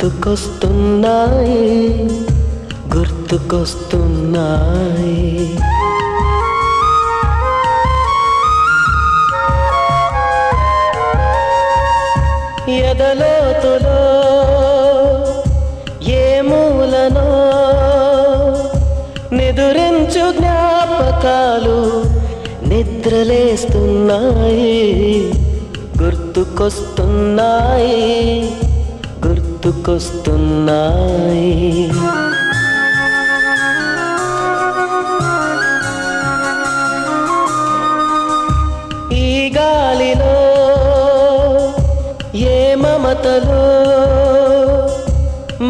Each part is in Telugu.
గుర్తుకొస్తున్నాయి గుర్తుకొస్తున్నాయి. ఎదలోతులో ఏ మూలనో నిదురించు జ్ఞాపకాలు నిద్రలేస్తున్నాయి గుర్తుకొస్తున్నాయి గుర్తుకొస్తున్నాయి. ఈ గాలిలో ఏ మమతలో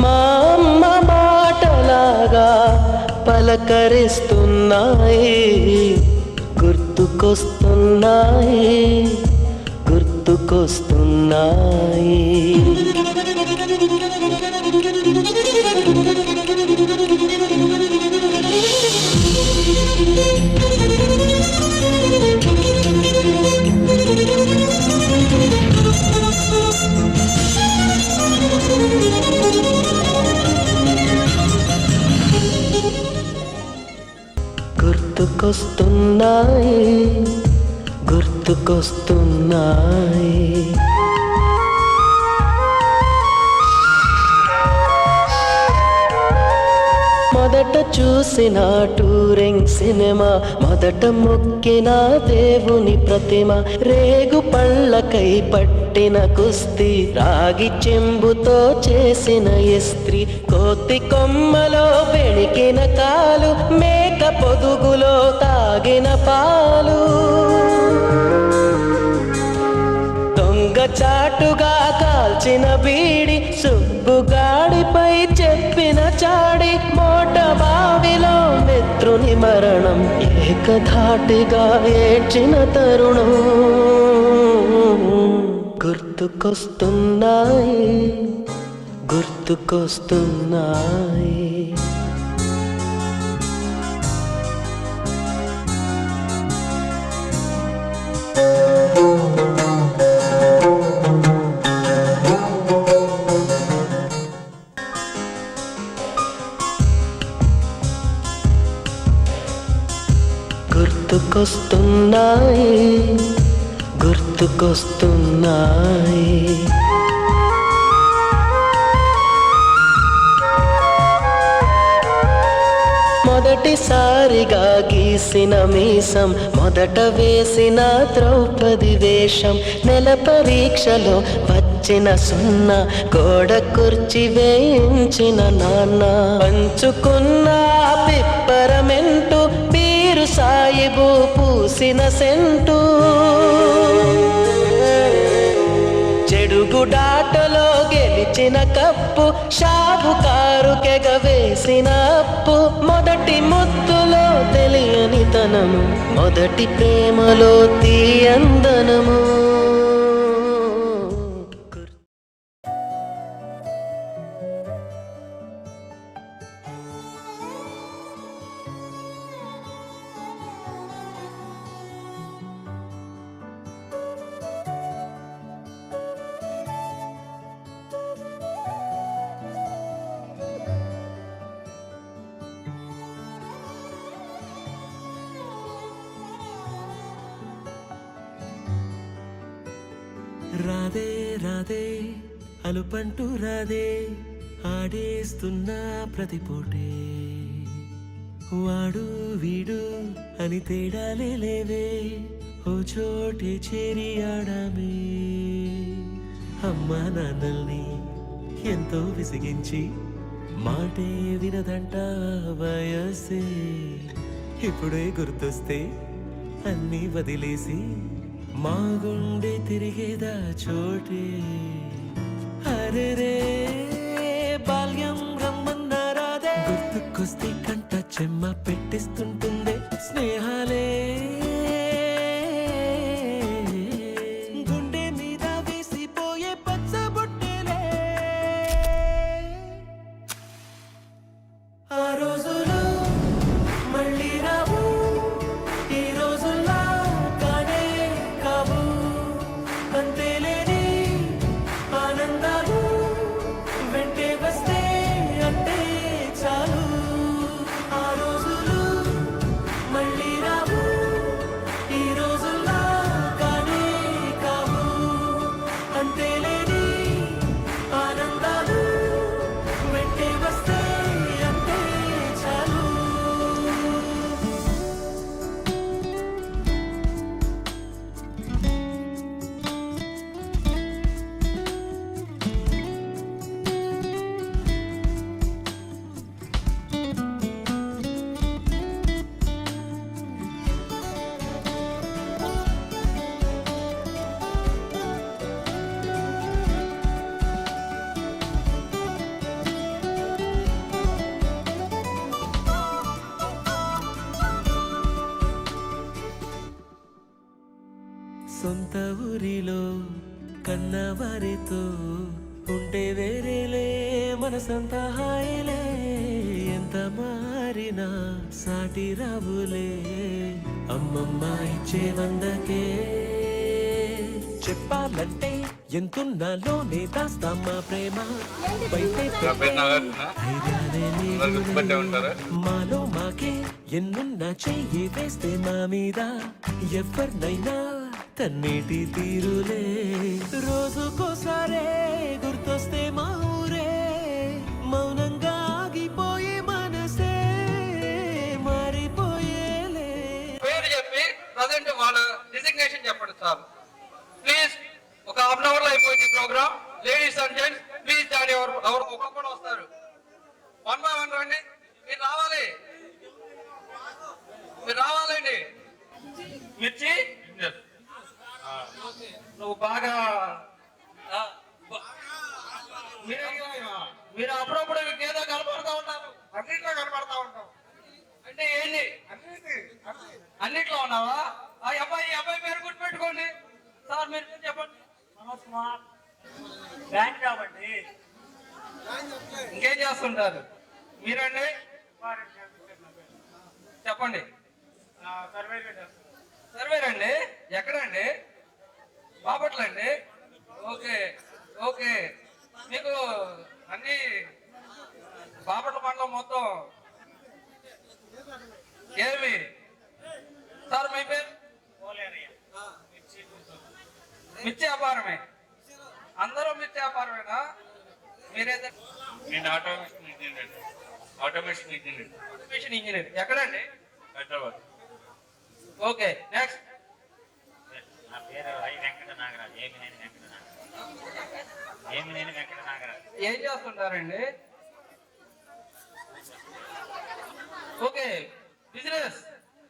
మా అమ్మ మాటలాగా పలకరిస్తున్నాయి గుర్తుకొస్తున్నాయి గుర్తుకొస్తున్నాయి. గుర్తుకొస్తున్నాయి గుర్తుకొస్తున్నాయి. మొదట చూసిన టూరింగ్ సినిమా, మొదట మొక్కిన దేవుని ప్రతిమ, రేగు పళ్ళకై పట్టిన కుస్తీ, రాగి చెంబుతో చేసిన ఇస్త్రీ, కోతి కొమ్మలో బెణికిన కాలు, మేక పొదుగులో తాగిన పాలు, దొంగ చాటుగా కాల్చిన బీడి, సుబ్బుగాడిపై చెప్పిన చాడి, మోట బావిలో మిత్రుని మరణం, ఏకధాటిగా ఏడ్చిన తరుణం గుర్తుకొస్తున్నాయి గుర్తుకొస్తున్నాయి. గుర్తుకొస్తున్నాయి గుర్తుకొస్తున్నాయి. మొదటిసారిగా గీసిన మీసం, మొదట వేసిన ద్రౌపది వేషం, నెల పరీక్షలో వచ్చిన సున్నా, గోడ కుర్చీ వేయించిన నాన్న, పంచుకున్న పిప్పరమెంటు, బీరు సాయిబు పూసిన సెంటు, చెడుగుడాటలో గెలిచిన కప్పు, షావుకారు కెగవేసిన అప్పు, మొదటి ముద్దులో తెలియని తనము, మొదటి ప్రేమలో తీయందనము. రాధే రాధే అలుపంటూ రాధే, ఆడేస్తున్నా ప్రతిపోటే, వాడు వీడు అని తేడాలే లేవే, ఓ చోటే చేరి ఆడామే. అమ్మా నాన్నల్ని ఎంతో విసిగించి మాటే వినదంట వయసే, ఇప్పుడే గుర్తొస్తే అన్నీ వదిలేసి మా గుండె తిరిగేదా చోటే. అరే రే బాల్యం రమ్మన్నారాదే, గుర్తుకొస్తే కంట చెమ్మ పెట్టిస్తుంటుందే స్నేహాలే, గుండె మీద వేసిపోయే పచ్చబొట్టెలే. ఆ రోజులు మళ్ళీ రావు, ఈ రోజుల్లో కానే కావు, అంతేలేని ఆనందాలు వెంటే సొంత ఊరిలో కన్నవారితో ఉంటే వేరేలే మనసంత హాయిలే ఎంత మారినా సాటి రావులే అమ్మమ్మ ఇచ్చే వందకే చెప్పాలంటే ఎంతున్నాలోనే దాస్తామా ప్రేమ బయటే ధైర్యాలే లేవులే. మాలో మాకే ఎన్నున్నా చెయ్యి వేస్తే మా మీద ఎవరినైనా కన్నీటి తీరులే రోజుకోసారే గుర్తొస్తే మా ఊరే మౌనంగా ఆగిపోయే మనసే మారిపోయేలే. పేరు చెప్పి ప్రజెంట్ వాళ్ళ డిజిగ్నేషన్ చెప్పండి చాలు ప్లీజ్. ఒక హాఫ్ అన్ అవర్ లో అయిపోయింది programme. Ladies and gents please join ఎవరు ఒక్కొక్కరు వస్తారు. 1 by 1 రండి. మీరు రావాలి, మీరు రావాలండి. మిర్చి నువ్వు బాగా మీరు అప్పుడప్పుడు ఏదో కనపడతా ఉంటారు. అన్నింటిలో కనపడతా ఉంటాం అంటే ఏంటి? అన్నిట్లో ఉన్నావా? ఆ అబ్బాయి పేరు గుర్తుపెట్టుకోండి. సార్ మీరు పేరు చెప్పండి. మనోజ్ కుమార్, బ్యాంక్ కాబట్టి ఇంకేం చేస్తుంటారు మీరండి? చెప్పండి. సర్వేర్ అండి. ఎక్కడండి? బాపట్ల అండి. Okay okay. మీకు అన్ని బాపట్ల మండలం మొత్తం ఏమి సార్ మీ పేరు? మిర్చి వ్యాపారమే. అందరూ మిర్చి వ్యాపారమేనా? మీరైతే నేను ఆటోమేషన్ ఇంజనీర్. ఎక్కడండి? హైదరాబాద్. Okay next. నా పేరు ఐ వెంకట నాగరాజ్, ఏమినేని వెంకట నాగరాజ్. ఏం చేస్తుంటారండి? Okay business.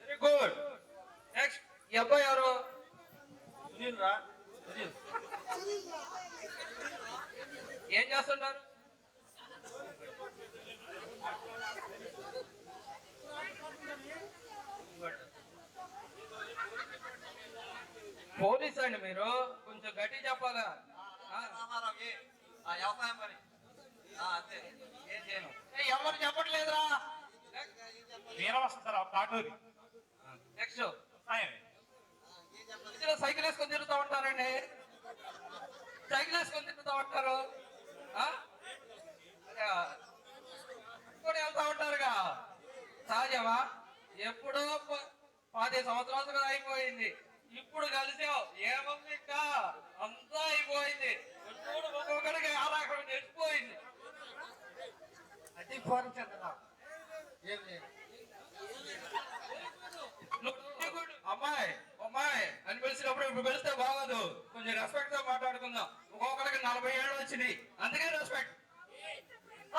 Very good. Next. ఈ అబ్బాయి ఎవరు? సునీల్ రా. ఏం చేస్తుంటారు? పోలీస్ అండి మీరు, కొంచెం గట్టి చెప్పాలా? వ్యవసాయం పని అంతే, ఏం చేయను. ఎవరు చెప్పట్లేదురా. వీరవసంతరావు, కాటూరి. నెక్స్ట్. సైకిల్ వేసుకొని తిరుగుతూ ఉంటారండి. సైకిల్ వేసుకొని తిరుగుతూ ఉంటారు. వెళ్తా ఉంటారుగా. సహజమా? ఎప్పుడో 10 సంవత్సరాలుగా అయిపోయింది. ఇప్పుడు కలిసావు ఏమన్నా ఇంకా అంతా అయిపోయింది. ఒక్కొక్కడికి ఆరాకం తెచ్చిపోయింది. అది ఫోన్ చెందా అమ్మాయి అమ్మాయి అని పిలిచినప్పుడు ఇప్పుడు పిలిస్తే బాగోదు. కొంచెం రెస్పెక్ట్ తో మాట్లాడుకుందాం. ఒక్కొక్కరికి 40 ఏళ్ళు వచ్చినాయి, అందుకే respect.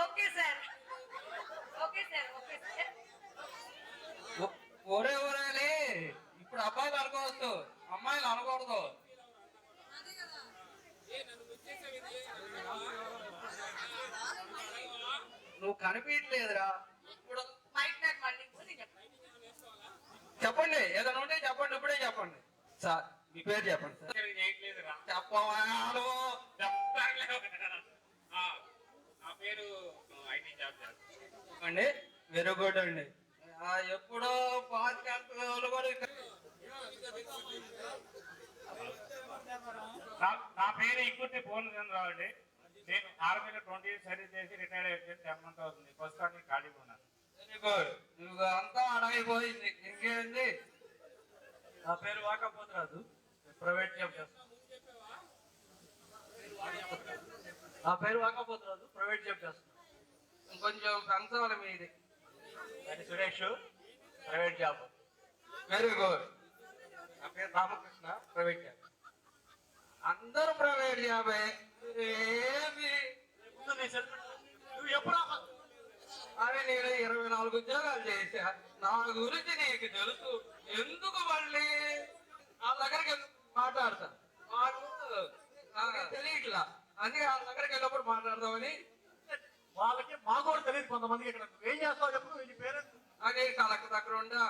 Okay sir, okay sir, okay sir. ఒరే ఒరేలే, ఇప్పుడు అబ్బాయిలు అనుకోవచ్చు, అమ్మాయిలు అనకూడదు. నువ్వు కనిపించలేదురా. ఇప్పుడు చెప్పండి, ఏదైనా ఉంటే చెప్పండి, ఇప్పుడే చెప్పండి. సార్ మీ పేరు చెప్పండి సార్. చెప్పవా? నా పేరు ఐటీ జాబ్ అండి. వెరీ గుడ్ అండి. ఎప్పుడో 5 కూడా నా పేరు ఇక్కుర్తి పూర్ణచంద్రరావు అండి. నేను ఆర్మీలో 20 years సర్వీస్ చేసి రిటైర్డ్ అయిపోయి 10 months అవుతుంది. ప్రస్తుతానికి ఖాళీగా ఉన్నాను. Very good. నువ్వు అంతా అడగిపోయింది, ఇంకేంది? నా పేరు వాకపోతరాజు, ప్రైవేట్ జాబ్ చేస్తాను. ఇంకొంచెం పెంచాలి మీది. Suresh, private job. Very good. నా పేరు రామకృష్ణ, ప్రైవేట్ జాబ్. అందరూ ప్రైవేట్ జాబే. ఏమి నువ్వు ఎప్పుడు అరే నేను 24 ఉద్యోగాలు చేశా. నా గురించి నీకు తెలుసు. ఎందుకు మళ్ళీ నా దగ్గరికి మాట్లాడతా? నాకు తెలియట్లా, అందుకే వాళ్ళ దగ్గరికి వెళ్ళినప్పుడు మాట్లాడదామని. వాళ్ళకి మాకు కూడా తెలియదు కొంతమందికి. ఇక్కడ ఏం చేస్తావు చెప్పు. వీళ్ళ పేరెంట్స్ అదే కలెక్టర్ దగ్గర ఉండా,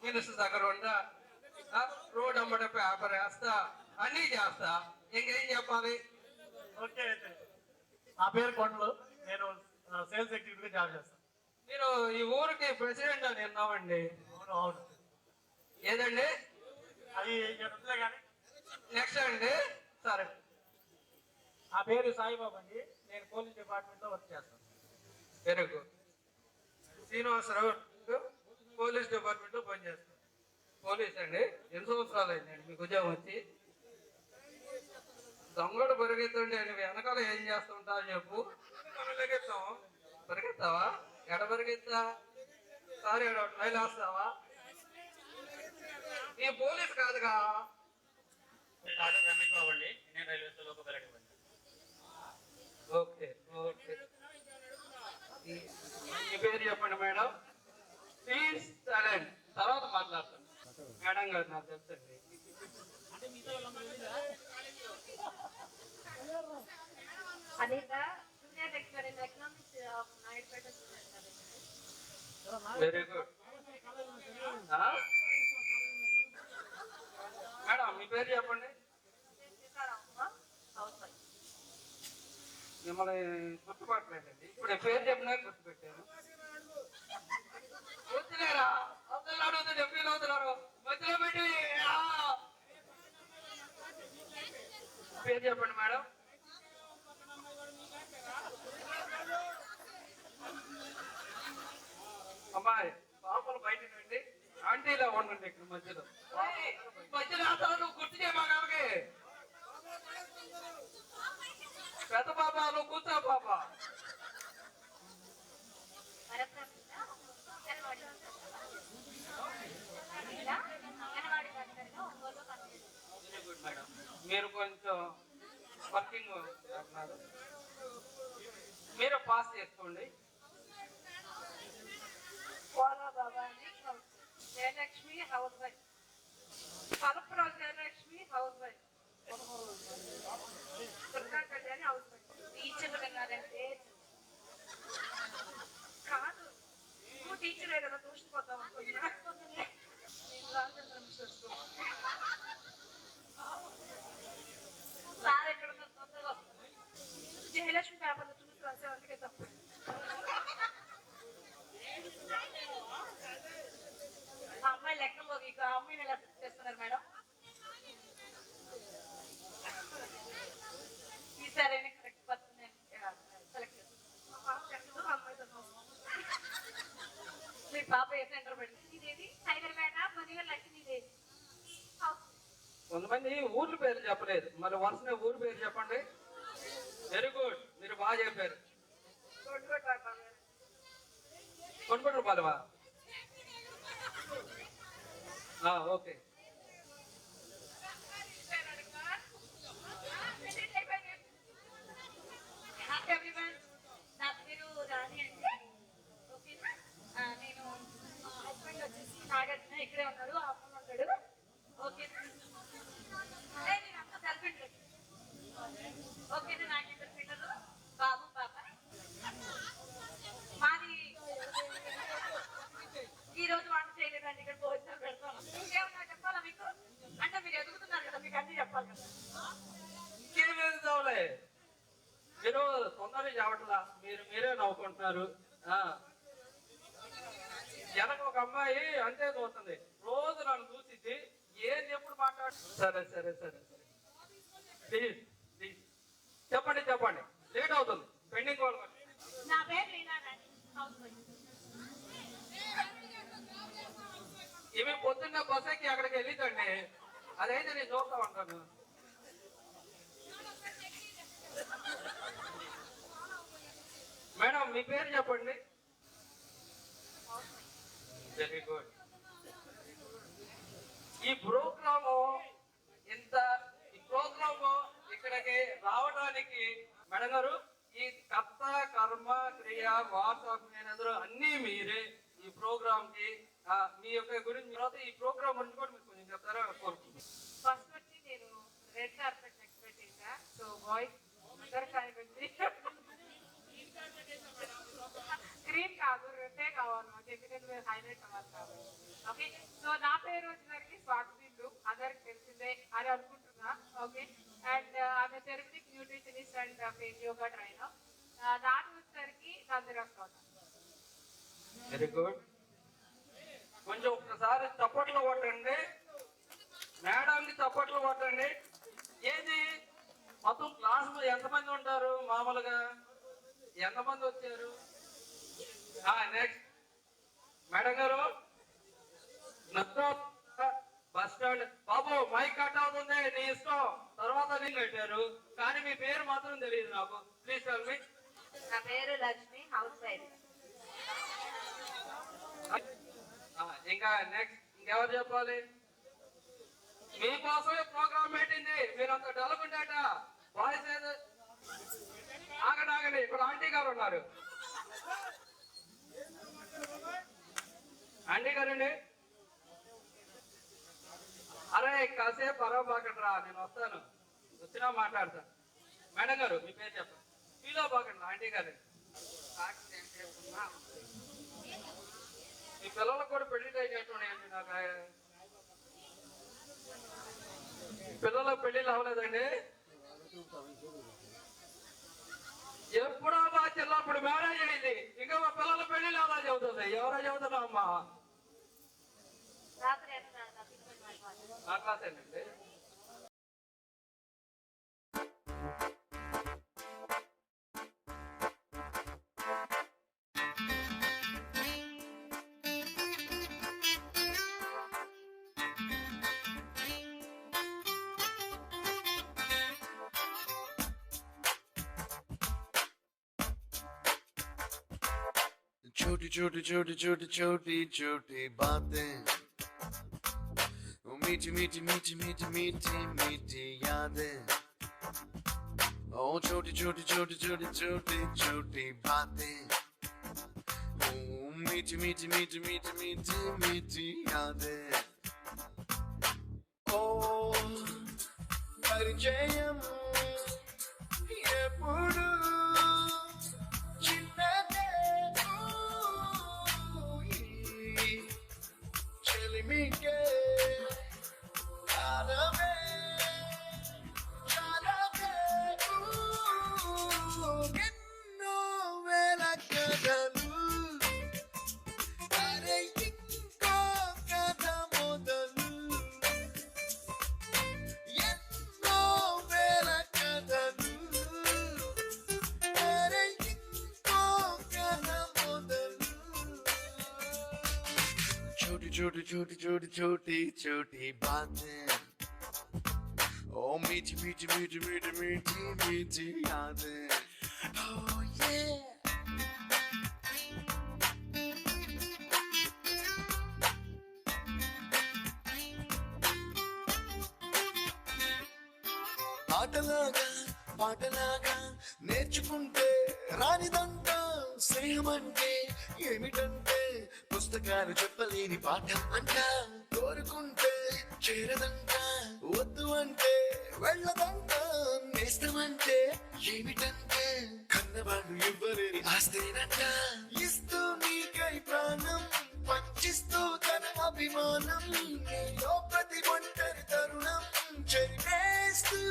మినిస్టర్ దగ్గర ఉండా, రోడ్ అమ్మట పేపర్ వేస్తా అన్నీ చేస్తా ఇంకేం చెప్పాలి? ఓకే అయితే నా పేరు కొండలు, నేను సేల్స్ ఎగ్జిక్యూటివ్ జాబ్ చేస్తాను. మీరు ఈ ఊరికి ప్రెసిడెంట్ అని విన్నామండి. అవును అవును, ఏదండి? అది ఉందిలే కానీ. నెక్స్ట్ అండి. సరే, నా పేరు సాయిబాబు అండి, నేను పోలీస్ డిపార్ట్మెంట్లో వర్క్ చేస్తాను. Very good. శ్రీనివాసరావు పోలీస్ డిపార్ట్మెంట్లో పనిచేస్తాను. పోలీస్ అండి. ఎన్ని సంవత్సరాలు అయిందండి మీకు ఉద్యోగం వచ్చి? దొంగడు పరిగెత్తండి అని వెనకాల ఏం చేస్తుంటావు చెప్పు. పరిగెత్తాం. పరిగెత్తావా? ఎడ పరిగెత్తా? సారీ ట్రైల్ వేస్తావా? ఈ పోలీస్ కాదుగా. డాక్టర్ రమేష్ బాబు అండి, ఇండియన్ రైల్వేస్ లోకల్ పైలట్ ఇవ్వండి. Okay okay. ఈ పేరు చెప్పండి మేడం. ప్లీజ్ టాలెంట్ తర్వాత మాట్లాడతాను. మేడం గారు నాకు తెలుసండి. Anitha junior lecturer in economics of Naidupeta very good. Madam మీ పేరు చెప్పండి. మిమ్మల్ని గుర్తుపట్టలేదండి. ఇప్పుడు పేరు చెప్పినా గుర్తుపెట్టాను. వద్దులేరా, అవుతున్నారు ఎంపీలు అవుతున్నారు మధ్యలో పెట్టి. పేరు చెప్పండి మేడం. అమ్మాయి పాపలు బయట నుండి ఆంటీలా ఉండండి ఇక్కడ మధ్యలో. మధ్యలో నువ్వు గుర్తు చేయమాకి. పెద్ద పాప నువ్వు కూర్చో పాప. మేడం మీరు కొంచెం వర్కింగ్ అంటున్నారు, మీరు పాస్ చేసుకోండి. Jayalakshmi housewife. Palapurao Jayalakshmi housewife. Durga Kalyani housewife. టీచర్లు విన్నారంటే కాదు, నువ్వు టీచరే కదా చూసిపోతావు అనుకుంటున్నా. సార్ ఎక్కడ తొందరగా జయలక్ష్మి పేపర్లో చూసి రాసేవాళ్ళకే తప్పు. అమ్మాయి లెక్కలో ఇక అమ్మాయిని ఎలా చేస్తున్నారు మేడం? ఈసారి కరెక్ట్ పర్సన్ సెలెక్ట్ చేస్తాను. అమ్మాయితో మీ పాప ఏ సెంటర్ పడింది? ఇదేది హైదరాబాద్ మరియు లక్ష్మీదేవి. కొంతమంది ఊర్ల పేరు చెప్పలేదు, మరి వరుసనే ఊరు పేరు చెప్పండి. వెరీ గుడ్, మీరు బాగా చెప్పారు. కొనుగోలు పాలవా? ఓకే. నా పేరు రాణి అండి. ఓకే, నేను హస్బెండ్ వచ్చేసి నాగార్జున ఇక్కడే ఉన్నాడు, అమ్మ ఉంటాడు. ఓకే, నేను అంతా హస్బెండ్. ఓకే, నాకు ఇద్దరు పిల్లలు, బాబు పాప. మాది ఈ రోజు వంట చేయలేదండి, ఇక్కడ భోజనం పెడతాను. ఇంకేమన్నా చెప్పాలా మీకు? అంటే మీరు ఎదుగుతున్నారు కదా, మీకు అన్ని చెప్పాలి కదా. ఇంకేం ఎదుగుతావులే, మీరు తొందరగా చెప్పట్లా, మీరే నవ్వుకుంటున్నారు. వెనక ఒక అమ్మాయి అంతే చూస్తుంది, రోజు నన్ను చూసి ఏం ఎప్పుడు మాట్లాడు. సరే సరే సరే సరే, ప్లీజ్ ప్లీజ్ చెప్పండి చెప్పండి, లేట్ అవుతుంది పెండింగ్ వాళ్ళు. నా పేరు లీనారాణి, హౌస్ వైఫ్. ఇవి పొద్దున్న బస్సుకి అక్కడికి వెళ్ళిందండి, అదైతే నేను చూస్తా ఉంటాను. మేడం మీ పేరు చెప్పండి. Very good. ఈ ప్రోగ్రాము ఇక్కడికి రావడానికి మేడం గారు ఈ కర్త కర్మ క్రియ వాట్సాప్ మేనేజర్ అన్నీ మీరే. ఈ ప్రోగ్రామ్ కి మీ యొక్క గురించి తర్వాత ఈ ప్రోగ్రామ్ గురించి కూడా మీరు కొంచెం చెప్తారా కోరుకుంటున్నాను. ఫస్ట్ వచ్చి నేను రెడ్ కార్పెట్ ఎక్స్పెక్ట్ చేశా. సో బాయ్స్ అందరు కానివ్వండి, గ్రీన్ కాదు రెడ్డే కావాలి మాకు, ఎందుకంటే హైలైట్ అవ్వాలి కాబట్టి. ఓకే, సో నా పేరు వచ్చేసరికి స్వాతిల్లు. వస్తుంది అని అనుకుంటున్నా. ఓకే, అండ్ ఆమె థెరపిటిక్ న్యూట్రిషనిస్ట్ అండ్ యోగా ట్రైనర్. దాని వచ్చేసరికి నందిరకం. Very good. కొంచెం ఒక్కసారి చప్పట్లు కొట్టండి, మేడంకి చప్పట్లు కొట్టండి. ఏది మొత్తం క్లాస్ ఎంతమంది ఉంటారు మామూలుగా? ఎంతమంది వచ్చారు? నెక్స్ట్ మేడం గారు, బస్ స్టాండ్. బాబు మైక్ కట్ అవుతుంది, నీ ఇష్టం. తర్వాత నేను కట్టారు, కానీ మీ పేరు మాత్రం తెలియదు నాకు. Please tell me. నా పేరు లక్ష్మి, హౌస్ వైఫ్. ఇంకా నెక్స్ట్ ఇంకెవరు చెప్పాలి? మీకోసమే ప్రోగ్రామ్ పెట్టింది, మీరు అంత డల్గుండేట. బాయ్స్ ఏదో ఆగండి, ఇక్కడ ఆంటీ గారు ఉన్నారు. ఆంటీ గారండి, అరే కాసేపు పరవబాకండి, నేను వస్తాను, వచ్చినా మాట్లాడతాను. మేడం గారు మీ పేరు చెప్పండి. మీలో బాకండి ఆంటీ గారు. మీ పిల్లలకు కూడా పెళ్లి అయినట్టున్నాయండి. నాకు పిల్లలకు పెళ్లిళ్ళు అవ్వలేదండి. ఎప్పుడో మా చిన్నప్పుడు మ్యారేజ్ అయింది, ఇంకా మా పిల్లల పెళ్లిళ్ళు ఎలా చెబుతుంది? ఎవరో చెబుతున్నా అమ్మా? నా క్లాసేనండి. छोटी छोटी छोटी छोटी छोटी छोटी बातें, वो मीठी मीठी मीठी मीठी मीठी मीठी यादें। ओ छोटी छोटी छोटी छोटी छोटी छोटी बातें, ओ मीठी मीठी मीठी मीठी मीठी मीठी यादें। ओ परिचयम ఎప్పుడు చిన్నదే చెలిమికే కాలమే చాలదే ఎన్నో వేల కథలు అరే ఇంకో కథ మొదలు ఎన్నో వేల కథలు అరే ఇంకో కథ మొదలు छोटी छोटी छोटी छोटी छोटी छोटी बातें, ओ मीठी मीठी मीठी मीठी मीठी मीठी यादें। Oh yeah. ఆటలాగా పాటలాగా నేర్చుకుంటే రానిదంట స్నేహం అంటే ఏమిటంటే పుస్తకాలు చెప్పలేని పాఠం అంట కోరుకుంటే చేరదంట వద్దు అంటే వెళ్ళదంట నేస్తమంటే ఏమిటంటే కన్నవాళ్ళు ఇవ్వలేని ఆస్తేనంట ఇస్తూ నీకై ప్రాణం పంచిస్తూ తన అభిమానం నీలో ప్రతి ఒంటరి తరుణం చెరిపేస్తూ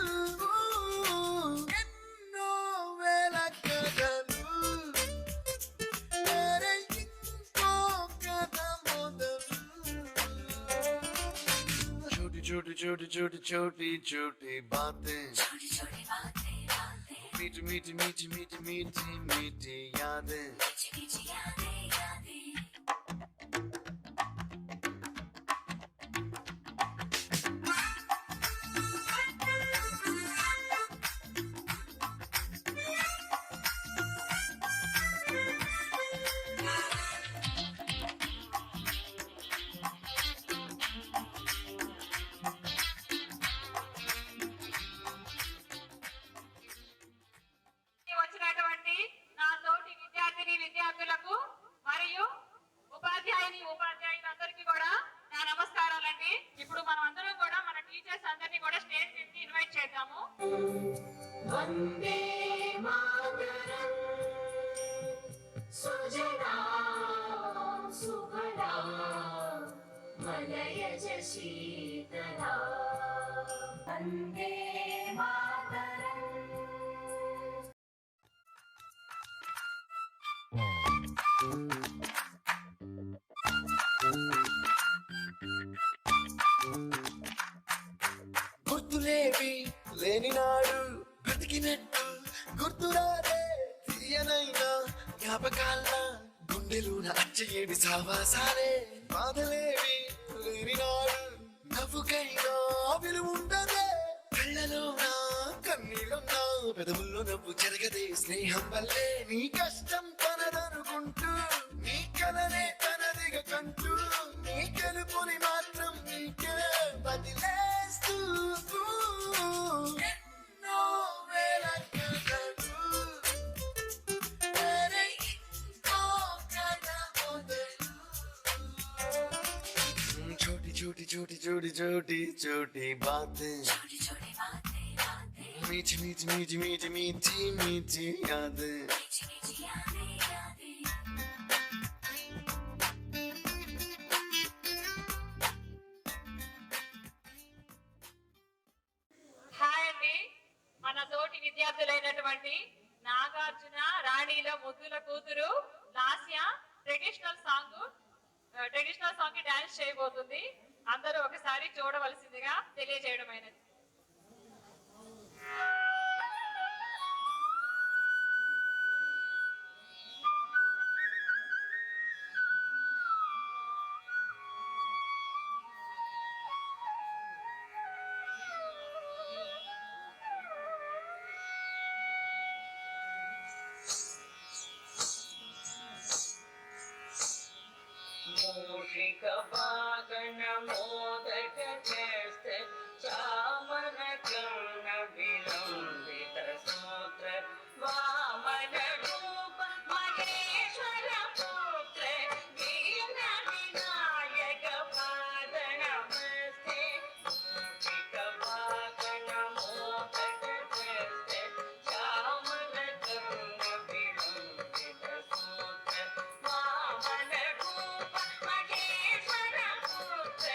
ఎన్నో వేల కథలు అరే ఇంకో కథ మొదలు छोटी छोटी छोटी छोटी छोटी छोटी बातें, मीठी मीठी मीठी मीठी मीठी मीठी यादें। వచ్చినటువంటి నా తోటి విద్యార్థిని విద్యార్థులకు మరియు ఉపాధ్యాయులందరికీ కూడా నా నమస్కారాలండి. ఇప్పుడు మనం అందరం కూడా మన టీచర్స్ అందరినీ కూడా స్టేజ్ మీదకి ఇన్వైట్ చేద్దాము. వందే మాతరం సుజలాం సుఫలాం మలయజ శీతలాం వందే మాతరం. గుర్తులేవి లేనినాడు బ్రతికినట్టు గుర్తురాదే తీయనైనా జ్ఞాపకాల గుండెలున అచ్చయేవి సావాసాలే బాధలేవి లేనినాడు నవ్వుకైనా విలువుండదే కళ్ళలోన కన్నీళ్ళున్నా పెదవుల్లో నవ్వు చెరగదే స్నేహం వల్లే నీ కష్టం తనదనుకుంటూ నీ కలనే తనదిగా కంటూ నీ గెలుపుని మాత్రం నీకే బదిలేస్తూ ఎన్నో వేల కథలు వేరే ఇంకో కథ మొదలు. छोटी छोटी छोटी छोटी छोटी छोटी बातें मीठी मीठी मीठी मीठी मीठी मीठी यादें హాయ్ అండి, మన తోటి విద్యార్థులైనటువంటి నాగార్జున రాణిల ముద్దుల కూతురు లాస్య ట్రెడిషనల్ సాంగ్ కి డాన్స్ చేయబోతుంది. అందరూ ఒకసారి చూడవలసిందిగా తెలియజేయడమైనది. మూషిక వాగన మోదక చేస్తే చామన కన్న విలంబిత సూత్ర వామన రూప మహేశ్వర పుత్ర వీణ వినాయక పాద నమస్తే. మూషిక వాగన మోదక చేస్తే చామన కన్న విలంబిత సూత్ర వామన రూప మహేశ్వర పుత్ర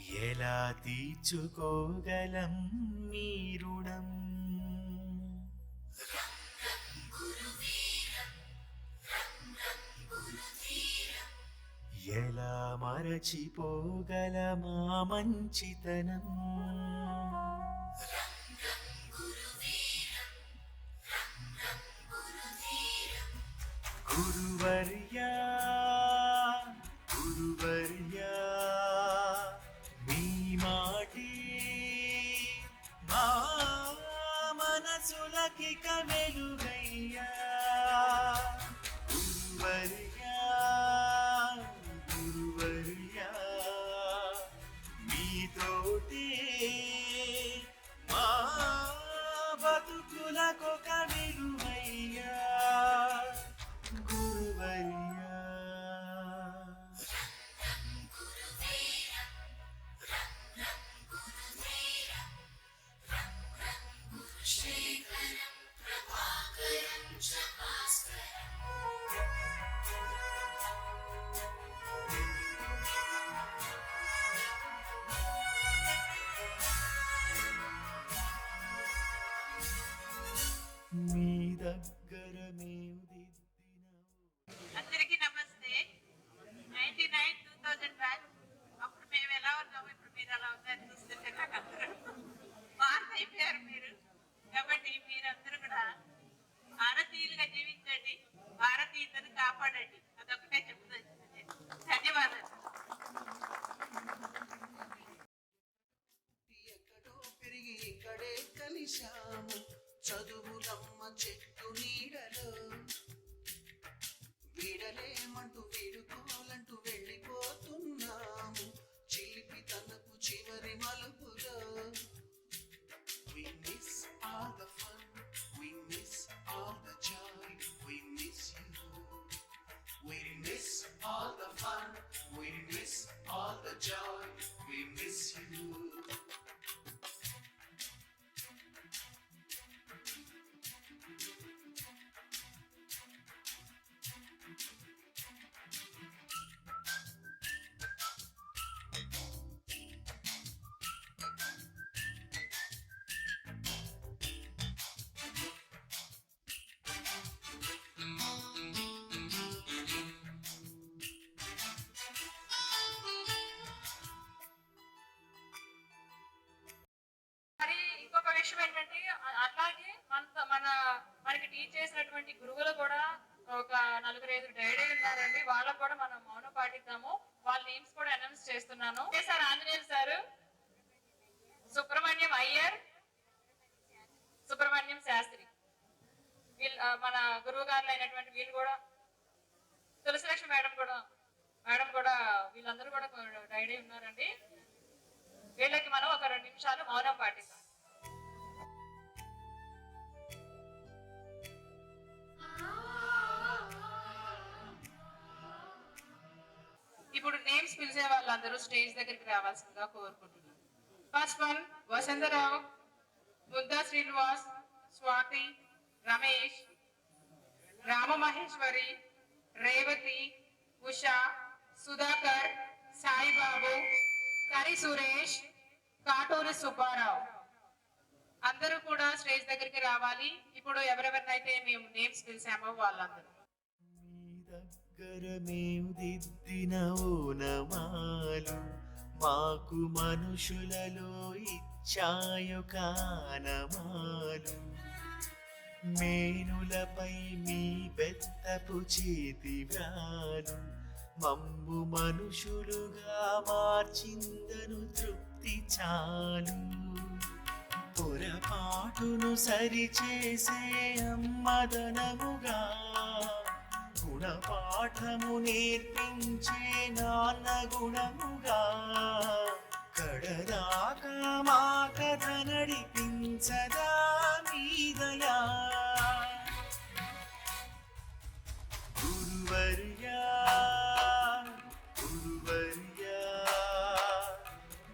ఎలా తీర్చుకోగలం మీ రుణం ఎలా మరచిపోగలమా మంచితనం గురువర్యా గురువర్యా మీ మాటి మా మనసులకి వెలుగయ్యా గురువర్యా గురువర్యా మీతోటి మా బతుకులకొక వెలుగయ్యా గురువర్యా మీ దగ్గర మేము దిద్దిన అందరికీ నమస్తే. 99-2000 బ్యాచ్ అప్పుడు మేము ఎలా ఉన్నాము, ఇప్పుడు మీరు ఎలా ఉన్నారు చూస్తుంటే నాకు అందరూ మార్పు అయిపోయారు మీరు. కాబట్టి మీరందరూ కూడా భారతీయులుగా జీవించండి, భారతీయతను కాపాడండి. అదొకటే చెప్తుంది. ధన్యవాదాలు. ఎక్కడో పెరిగి ఇక్కడే కలిశాము, చదువులమ్మ చెట్టు నీడలో వీడలేమంటూ వీడుకోవాలంటూ వెళ్ళిపోతున్నాము, చిలిపి తనకు చివరి మలుపులో. We miss all the fun, we miss all the joy, we miss you. We miss all the fun, we miss all the joy, we miss you. మరి ఇంకొక విషయం ఏంటంటే అట్లాగే మనకి టీచ్ చేసినటువంటి గురువులు కూడా ఒక 4-5 డైరీ ఉన్నారండి. వాళ్ళకు కూడా మనం మౌనం పాటిద్దాము. వాళ్ళ నేమ్స్ కూడా అనౌన్స్ చేస్తున్నాను. సార్ ఆంజనేయులు సారు, సుబ్రహ్మణ్యం అయ్యర్, సుబ్రహ్మణ్యం శాస్త్రి, వీళ్ళు మన గురువు గారులు అయినటువంటి వీళ్ళు కూడా, తులసిలక్ష్మి మేడం కూడా వీళ్ళందరూ కూడా డైరీ ఉన్నారండి. వీళ్ళకి మనం ఒక 2 నిమిషాలు మౌనం పాటిద్దాం. ఇప్పుడు నేమ్స్ పిలిచే వాళ్ళందరూ స్టేజ్ దగ్గరికి రావాల్సిందిగా కోరుకుంటున్నాను. ఫస్ట్ వన్ వసంతరావు, బుద్ధా శ్రీనివాస్, స్వాతి, రమేష్, రామమహేశ్వరి, రేవతి, ఉషా, సుధాకర్, సాయిబాబు, కరి సురేష్, కాటూరి సుబ్బారావు. అందరూ కూడా స్టేజ్ దగ్గరికి రావాలి. ఇప్పుడు ఎవరెవరినైతే మేము నేమ్స్ పిలిచామో వాళ్ళందరూ. మీ దగ్గర మేము దిద్దిన ఓనమాలు మాకు మనుషులలో ఇచ్చాయు కానమాలు, మేనులపై మీ బెత్తపు చేతి వ్రాలు మమ్ము మనుషులుగా మార్చిందను తృప్తి చాలు. పొరపాటును సరిచేసే అమ్మదనముగా గుణపాఠము నేర్పించే నాన్న గుణముగా కడదాకా మా కథ నడిపించదా మీదయా. గురువర్యా గురువర్యా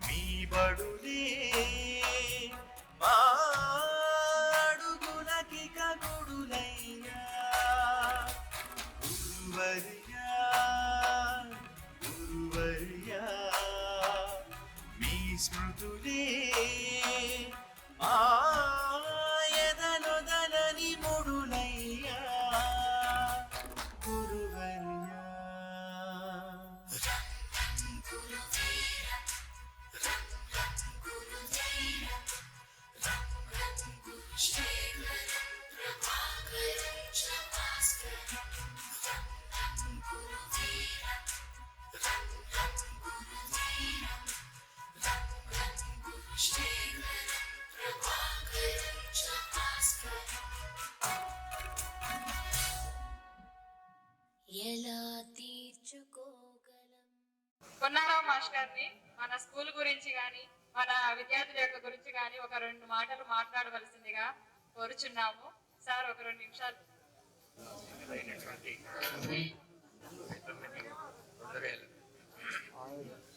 మీ బడులే మా అడుగులకి కగుడులయ్యా. గురువర్యా గురువర్యా మీ పొన్నారావు మాస్టర్ గారిని మన స్కూల్ గురించి కానీ మన విద్యార్థుల యొక్క గురించి కానీ ఒక 2 మాటలు మాట్లాడవలసిందిగా కోరుచున్నాము. సార్ ఒక 2 నిమిషాలు.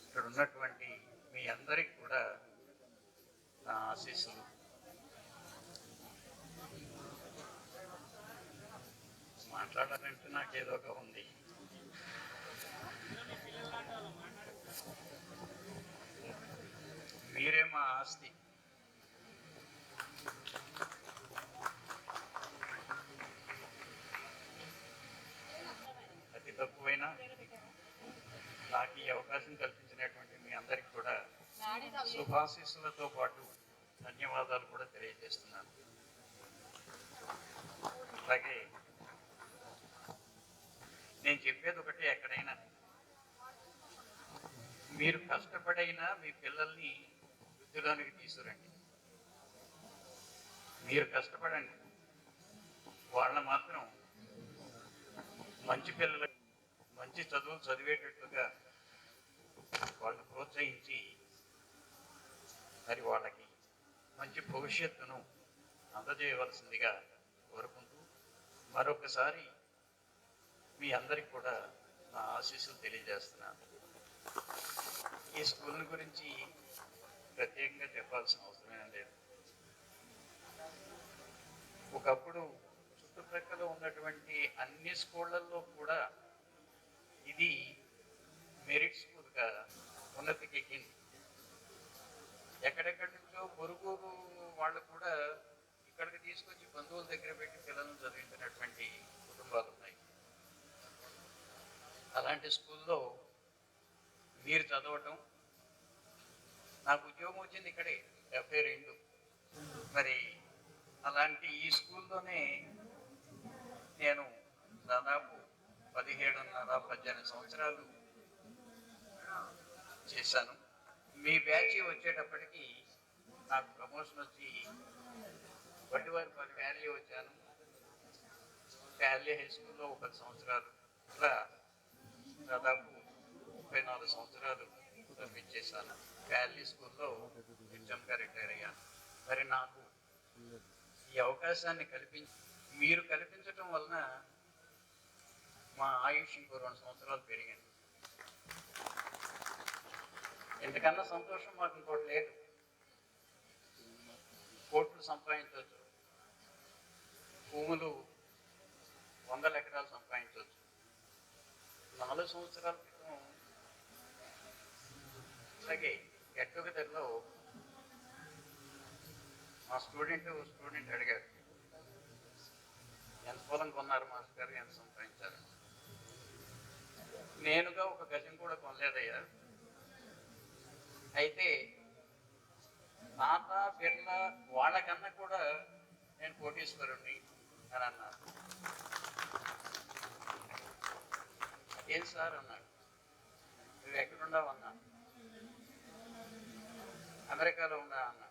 ఇక్కడ ఉన్నటువంటి మీ అందరికి కూడా నా ఆశీస్సులు. మాట్లాడాలంటే నాకేదో ఒక ఉంది. మీరే మా ఆస్తి. అతి తక్కువైనా నాకు ఈ అవకాశం కల్పించినటువంటి మీ అందరికి కూడా శుభాశీస్సులతో పాటు ధన్యవాదాలు కూడా తెలియజేస్తున్నాను. అలాగే నేను చెప్పేది ఒకటే, ఎక్కడైనా మీరు కష్టపడైనా మీ పిల్లల్ని వృద్ధిలోనికి తీసుకురండి. మీరు కష్టపడండి, వాళ్ళ మాత్రం మంచి పిల్లలు మంచి చదువులు చదివేటట్లుగా వాళ్ళని ప్రోత్సహించి మరి వాళ్ళకి మంచి భవిష్యత్తును అందజేయవలసిందిగా కోరుకుంటూ మరొకసారి మీ అందరికి కూడా నా ఆశీస్సులు తెలియజేస్తున్నాను. ఈ స్కూల్ గురించి ప్రత్యేకంగా చెప్పాల్సిన అవసరమే లేదు. ఒకప్పుడు చుట్టుప్రక్కల ఉన్నటువంటి అన్ని స్కూళ్ళల్లో కూడా ఇది మెరిట్ స్కూల్గా ఉన్నతికి ఎక్కింది. ఎక్కడెక్కడి నుంచో పొరుగురు వాళ్ళు కూడా ఇక్కడికి తీసుకొచ్చి బంధువుల దగ్గర పెట్టి పిల్లలను చదివించినటువంటి కుటుంబాలు ఉన్నాయి. అలాంటి స్కూల్లో మీరు చదవటం, నాకు ఉద్యోగం వచ్చింది ఇక్కడే 72. మరి అలాంటి ఈ స్కూల్లోనే నేను దాదాపు 17.5-18 సంవత్సరాలు చేశాను. మీ బ్యాచ్ వచ్చేటప్పటికి నాకు ప్రమోషన్ వచ్చి వడ్డివారిపల్లి వ్యాలీ వచ్చాను. వ్యాలీ హై స్కూల్లో 10 సంవత్సరాలు, ఇట్లా దాదాపు 34 సంవత్సరాలు పంపించేశాను. వ్యాలీ స్కూల్లో హెచ్ఎంగా రిటైర్ అయ్యాను. మరి నాకు ఈ అవకాశాన్ని మీరు కల్పించటం వలన మా ఆయుష్ ఇంకో 2 సంవత్సరాలు పెరిగింది. ఎందుకన్నా సంతోషం మాకు ఇంకోటి లేదు. కోట్లు సంపాదించవచ్చు, భూములు 100 ఎకరాలు సంపాదించవచ్చు. 4 సంవత్సరాల క్రితం అలాగే గెట్ టుగెదర్లో మా స్టూడెంట్ అడిగారు, ఎంత పొలం కొన్నారు మాస్టర్ గారు, ఎంత సంపాదించారు? నేనుగా ఒక గజం కూడా కొనలేదయ్యా. అయితే తాత బిర్ల వాళ్ళకన్నా కూడా నేను కోటీశ్వరుణ్ణి అని అన్నారు. ఏం సార్ అన్నాడు. నువ్వు ఎక్కడున్నావు అన్నా. అమెరికాలో ఉన్నా అన్నా.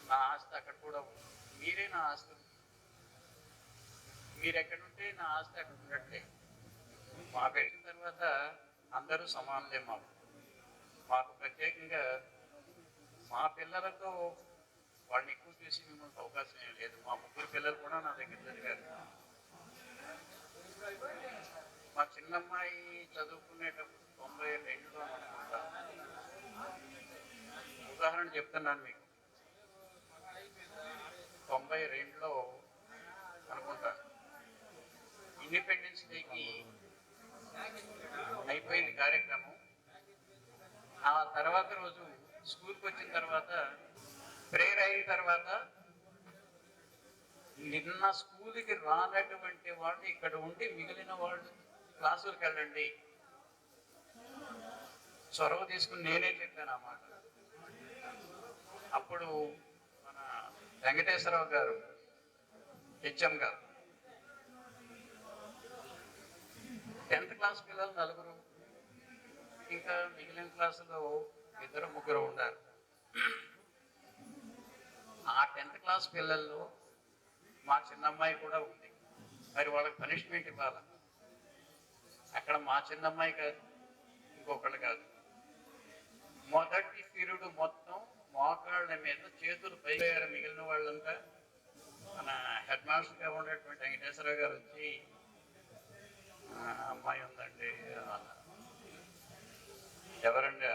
నా ఆస్తి అక్కడ కూడా ఉంది. మీరే నా ఆస్తి. మీరు ఎక్కడుంటే నా ఆస్తి అక్కడ ఉన్నట్లే. మా పెట్టిన తర్వాత అందరూ సమానులే. మాకు ప్రత్యేకంగా మా పిల్లలతో వాళ్ళని ఎక్కువ చూసి మిమ్మల్ని అవకాశం ఏం లేదు. మా 3 పిల్లలు కూడా నా దగ్గర చదివారు. మా చిన్నమ్మాయి చదువుకునేటప్పుడు 92లో అనుకుంటా. ఉదాహరణ చెప్తున్నాను మీకు. 92లో అనుకుంటా ఇండిపెండెన్స్ డేకి అయిపోయింది కార్యక్రమం. ఆ తర్వాత రోజు స్కూల్కి వచ్చిన తర్వాత ప్రేయర్ అయిన తర్వాత నిన్న స్కూల్కి రానటువంటి వాళ్ళు ఇక్కడ ఉండి మిగిలిన వాళ్ళు క్లాసులకు వెళ్ళండి చొరవ తీసుకుని నేనే చెప్పాను ఆ మాట. అప్పుడు మన వెంకటేశ్వరరావు గారు హెచ్ఎం గారు 10th క్లాస్ పిల్లలు 4, ఇంకా మిగిలిన క్లాసులో 2-3 ఉన్నారు. ఆ 10th క్లాస్ పిల్లల్లో మా చిన్నమ్మాయి కూడా ఉంది. మరి వాళ్ళకి పనిష్మెంట్ ఇవ్వాలి. అక్కడ మా చిన్నమ్మాయి కాదు, ఇంకొకళ్ళు కాదు. మొదటి పీరియడ్ మొత్తం మోకాళ్ళ మీద చేతులు పైగారు. మిగిలిన వాళ్ళంతా మన హెడ్ మాస్టర్గా ఉన్నటువంటి వెంకటేశ్వరరావు గారు వచ్చి అమ్మాయి ఉందండి అన్నారు. ఎవరండి?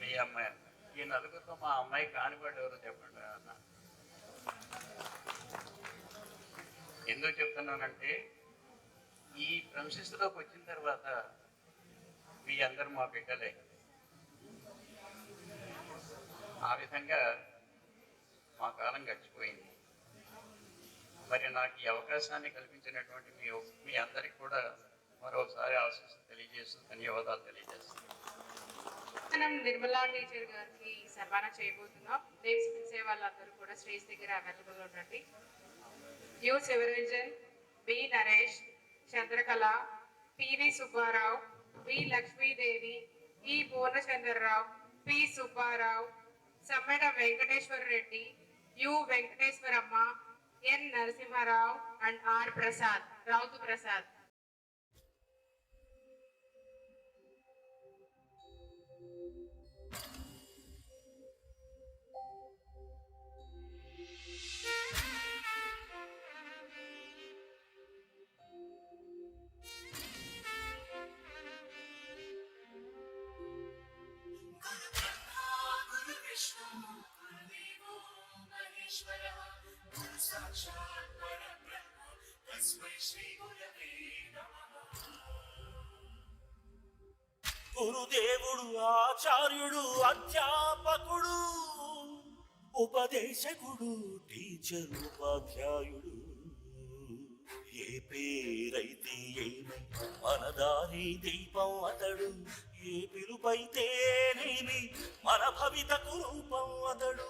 మీ అమ్మాయి. ఈ నలుగురితో మా అమ్మాయి కానివాడు ఎవరు చెప్పండి అన్న. ఎందుకు చెప్తున్నానంటే ఈ ప్రెమిసెస్లోకి వచ్చిన తర్వాత మీ అందరు మా బిడ్డలే. ఆ విధంగా మా కాలం గడిచిపోయింది. మరి నాకు ఈ అవకాశాన్ని కల్పించినటువంటి మీ అందరికి కూడా మరోసారి ఆశీస్సులు తెలియజేస్తూ ధన్యవాదాలు తెలియజేస్తున్నాను. మనం నిర్మలా టీచర్ గారికి సన్మానం చేయబోతున్నాం. నేమ్స్ పిలిచే వాళ్ళందరూ కూడా స్టేజ్ దగ్గర అవైలబుల్ ఉండండి. U Sivaranjan, B Naresh, Chandrakala, PV Subbarao, V Lakshmidevi, E Purnachandrarao, P Subbarao, Sammeda Venkateswara Reddy, U Venkateswaramma, N Narasimharao and R Prasad, Rautu Prasad. గురుదేవుడు, ఆచార్యుడు, అధ్యాపకుడు, ఉపదేశకుడు, టీచర్, ఉపాధ్యాయుడు. ఏ పేరైతే ఏమి మన దారి దీపం అతడు. ఏ పిలుపైతేనేమి మన భవితకు రూపం అతడు.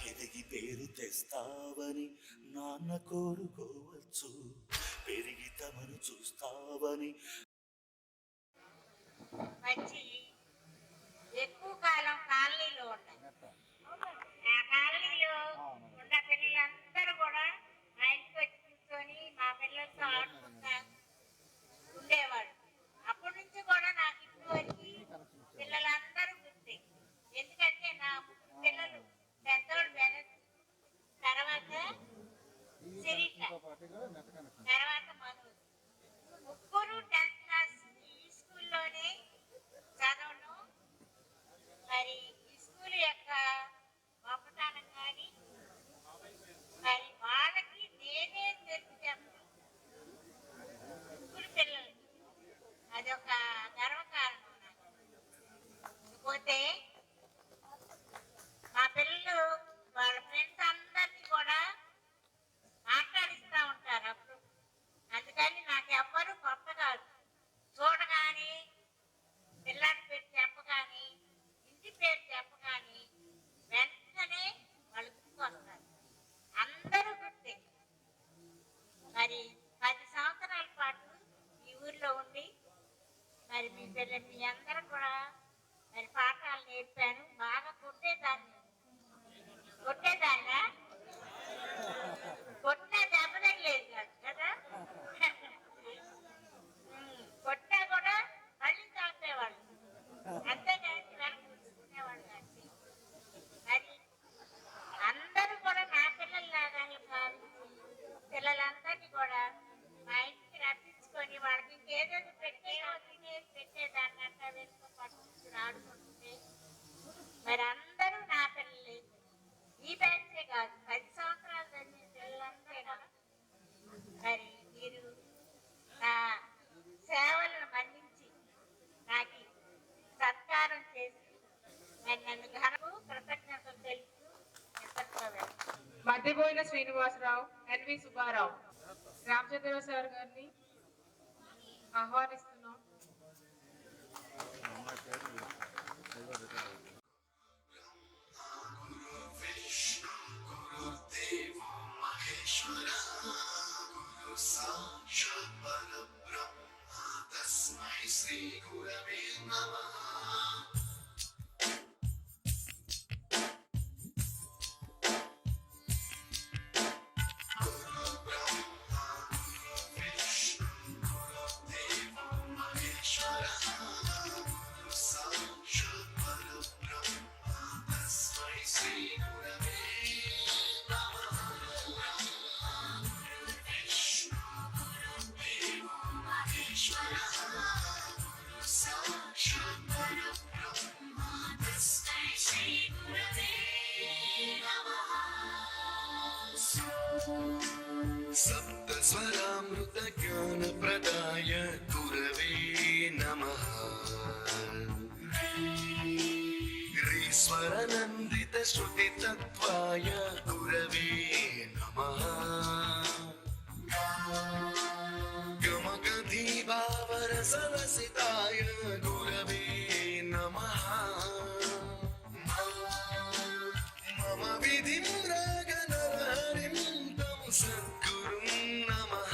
ఎదిగి పేరు తెస్తావని నాన్న కోరుకోవచ్చు, పెరిగి తమను చూస్తావని. వచ్చి ఎక్కువ కాలం కాలనీలో ఉంటాయి. ఆ కాలనీలో ఉన్న పిల్లలందరూ కూడా మా ఇంటికి వచ్చి కూర్చొని మా పిల్లలతో ఆడుకుంటా ఉండేవాడు. అప్పటి నుంచి కూడా నాకు ఇప్పుడు వచ్చి పిల్లలందరూ గుర్తే. ఎందుకంటే నా పిల్లలు పెద్దోడు బెనర్జీ, తర్వాత శిరీష, తర్వాత మనోజ్, ముగ్గురు 10th క్లాస్ ఈ స్కూల్లోనే చదవడం. మరి ఈ స్కూల్ యొక్క గొప్పతనం కానీ మరి వాళ్ళకి నేనే తెలిసి చెప్తాను. స్కూల్ పిల్లలకి అదొక గర్వకారణం నాకు. పోతే మా పిల్లలు వాళ్ళ ఫ్రెండ్స్ అందరినీ కూడా మాట్లాడిస్తూ ఉంటారు. అప్పుడు మధ్యపోయిన శ్రీనివాసరావు, ఎన్వి సుబ్బారావు, రామచంద్రరావు సార్ గారిని ఆహ్వానిస్తున్నాం. శ్రీ గురవే నమః. सप्तस्वरामृत ज्ञान प्रदाय गुरवे नमः. ह्रीश्वरनन्दित श्रुति तत्त्वाय गुरवे नमः. गमगधीभावरसरसिताय गुरवे नमः. मम विधिं रागनरहरिं तं सद्गुरुं नमः.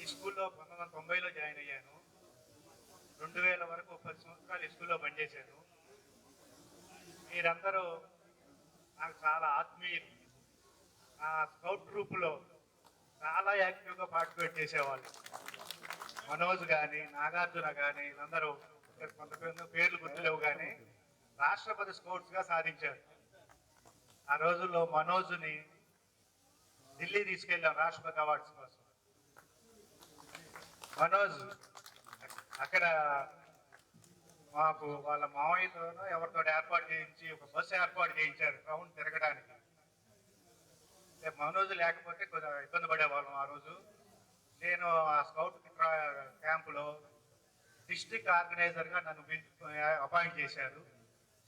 ఈ స్కూల్లో 1990లో జాయిన్ అయ్యాను. 2000 వరకు 10 సంవత్సరాలు ఈ స్కూల్లో పనిచేశాను. మీరందరూ నాకు చాలా ఆత్మీయులు. ఆ స్కౌట్ గ్రూపులో చాలా యాక్టివ్గా పార్టిసిపేట్ చేసేవాళ్ళు. మనోజ్ కానీ, నాగార్జున కానీ, వీళ్ళందరూ కొంత పేర్లు గుర్తులేవు కానీ రాష్ట్రపతి స్కౌట్స్గా సాధించారు. ఆ రోజుల్లో మనోజ్ని ఢిల్లీ తీసుకెళ్ళాం రాష్ట్రపతి అవార్డ్స్ కోసం. మనోజ్ అక్కడ మాకు వాళ్ళ మావయ్యతోనో ఎవరితో ఏర్పాటు చేయించి ఒక బస్సు ఏర్పాటు చేయించారు రౌండ్ తిరగడానికి. మనోజ్ లేకపోతే కొంచెం ఇబ్బంది పడేవాళ్ళం. ఆ రోజు నేను ఆ స్కౌట్ క్యాంపులో డిస్ట్రిక్ట్ ఆర్గనైజర్గా నన్ను అపాయింట్ చేశారు.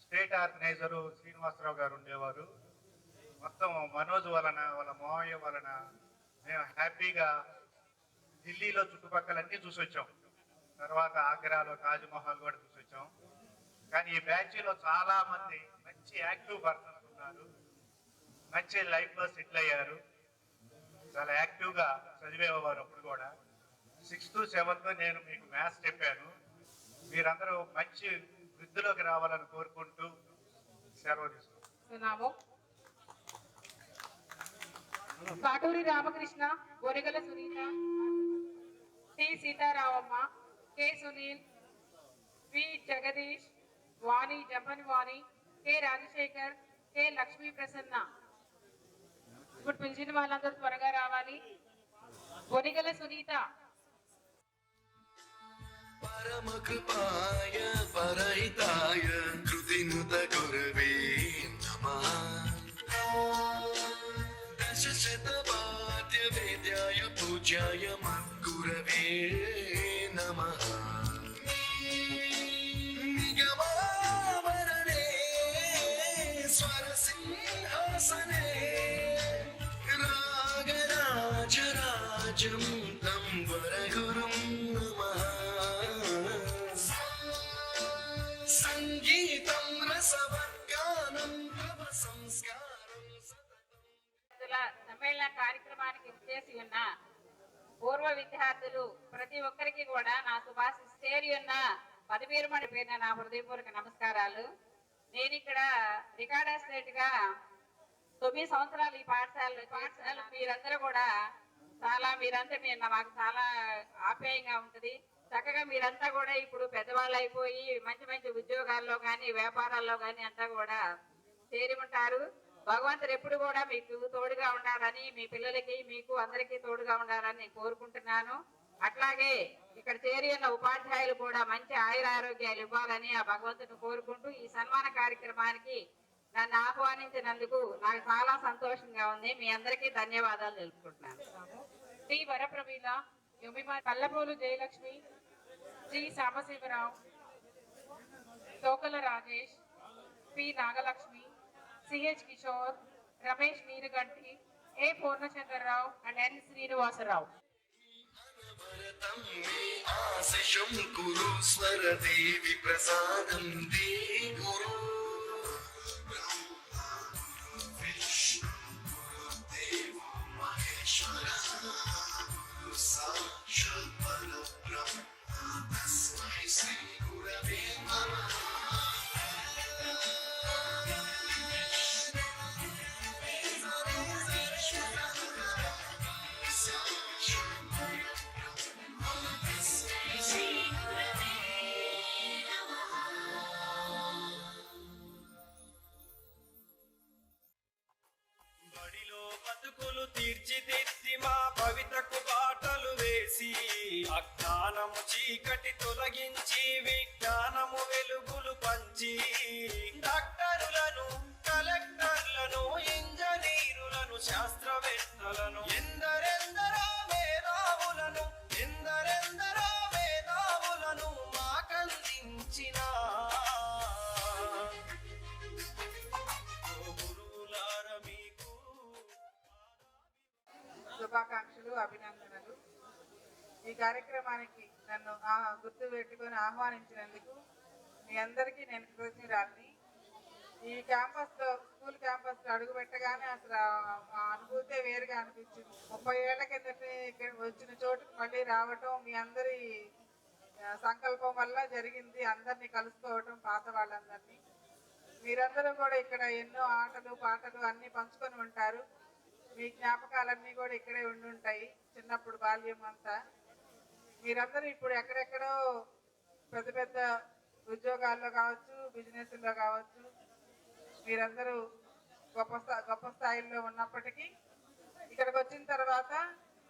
స్టేట్ ఆర్గనైజరు శ్రీనివాసరావు గారు ఉండేవారు. మొత్తం మనోజ్ వలన, వాళ్ళ మావయ్య వలన మేము హ్యాపీగా ఢిల్లీలో చుట్టుపక్కలన్నీ చూసి వచ్చాం. తర్వాత ఆగ్రాలో తాజ్మహల్ కూడా చూసి వచ్చాం. కానీ ఈ బ్యాచ్లో చాలా మంది మంచి యాక్టివ్ పర్సన్స్ ఉన్నారు. మంచి లైఫ్లో సెటిల్ అయ్యారు. చాలా యాక్టివ్గా చదివేవారు. అప్పుడు కూడా 6th 7th నేను మీకు మ్యాథ్స్ చెప్పాను. మీరందరూ మంచి వృద్ధిలోకి రావాలని కోరుకుంటూ సెలవు తీసుకుంటున్నాను. కాటూరి రామకృష్ణ, బొరిగల సునీత, టి సీతారామమ్మ, కె సునీల్, వి జగదీష్, వాణి జంపని వాణి, కె రాజశేఖర్, కె లక్ష్మీ ప్రసన్న. ఇప్పుడు పిలిచిన వాళ్ళందరూ త్వరగా రావాలి. బొరిగల సునీత. పరమ కృపాయ పరహితాయ కృతినుత గురవే నమః. దశశతవాద్య వేద్యాయ పూజ్యాయ మద్గురవే నమః. నిగమావరణే స్వరసింహాసనే రాగరాజరాజం తం వరగురుం నమః. సంగీతం రసవర్గానం తవ సంస్కారం సతతం. సమ్మేళన కార్యక్రమానికి చేసి ఉన్న పూర్వ విద్యార్థులు ప్రతి ఒక్కరికి కూడా నా శుభాశిస్ చేరి ఉన్న పదవీరమణి పేరున నా హృదయపూర్వక నమస్కారాలు. నేను ఇక్కడ రికార్డ్ అసిస్టెంట్ గా 9 సంవత్సరాలు ఈ పాఠశాల మీరందరూ కూడా మీరంతా మాకు చాలా ఆప్యాయంగా ఉంటుంది. చక్కగా మీరంతా కూడా ఇప్పుడు పెద్దవాళ్ళు అయిపోయి మంచి మంచి ఉద్యోగాల్లో కానీ వ్యాపారాల్లో కానీ అంతా కూడా చేరి ఉంటారు. భగవంతుడు ఎప్పుడు కూడా మీకు తోడుగా ఉండాలని, మీ పిల్లలకి మీకు అందరికీ తోడుగా ఉండాలని నేను కోరుకుంటున్నాను. అట్లాగే ఇక్కడ చేరి ఉన్న ఉపాధ్యాయులు కూడా మంచి ఆయురారోగ్యాలు ఇవ్వాలని ఆ భగవంతుని కోరుకుంటూ ఈ సన్మాన కార్యక్రమానికి నన్ను ఆహ్వానించినందుకు నాకు చాలా సంతోషంగా ఉంది. మీ అందరికీ ధన్యవాదాలు తెలుపుకుంటున్నాను. T Varapraveena, Pallapolu Jayalakshmi, G Sambasivarao, Tokala Rajesh, P Nagalakshmi, CH Kishore, Ramesh Neeruganti, A Purnachandrarao and N Srinivasarao. ఆశం కురు స్వరదేవి ప్రసాదం దే గురు విష్ణు దేవ మహేశ్వర సాక్షాత్ పరబ్రహ్మ తస్మై శ్రీ గురవే నమః. బడిలో బతుకులు తీర్చిదిద్ది మా భవితకు బాటలు వేసి అజ్ఞానము చీకటి తొలగించి విజ్ఞానము వెలుగులు పంచి డాక్టరులను, కలెక్టర్లను, ఇంజనీరులను, శాస్త్రవేత్తలను, ఎందరెందరో మేధావులను మాకందించిన శుభాకాంక్షలు, అభినందనలు. ఈ కార్యక్రమానికి నన్ను గుర్తు పెట్టుకొని ఆహ్వానించినందుకు మీ అందరికీ నేను కృతజ్ఞురాలిని. ఈ క్యాంపస్లో, స్కూల్ క్యాంపస్లో అడుగు పెట్టగానే అసలు ఆ అనుభూతే వేరుగా అనిపించింది. 30 ఏళ్ల కిందటి ఇక్కడ వచ్చిన చోటుకు మళ్ళీ రావటం మీ అందరి సంకల్పం వల్ల జరిగింది. అందరినీ కలుసుకోవటం, పాత వాళ్ళందరినీ. మీరందరూ కూడా ఇక్కడ ఎన్నో ఆటలు, పాటలు అన్నీ పంచుకొని ఉంటారు. మీ జ్ఞాపకాలన్నీ కూడా ఇక్కడే ఉండుంటాయి, చిన్నప్పుడు బాల్యం అంతా. మీరందరూ ఇప్పుడు ఎక్కడెక్కడో పెద్ద పెద్ద ఉద్యోగాల్లో కావచ్చు, బిజినెస్లో కావచ్చు, మీరందరూ గొప్ప స్థాయిలో ఉన్నప్పటికీ ఇక్కడికి వచ్చిన తర్వాత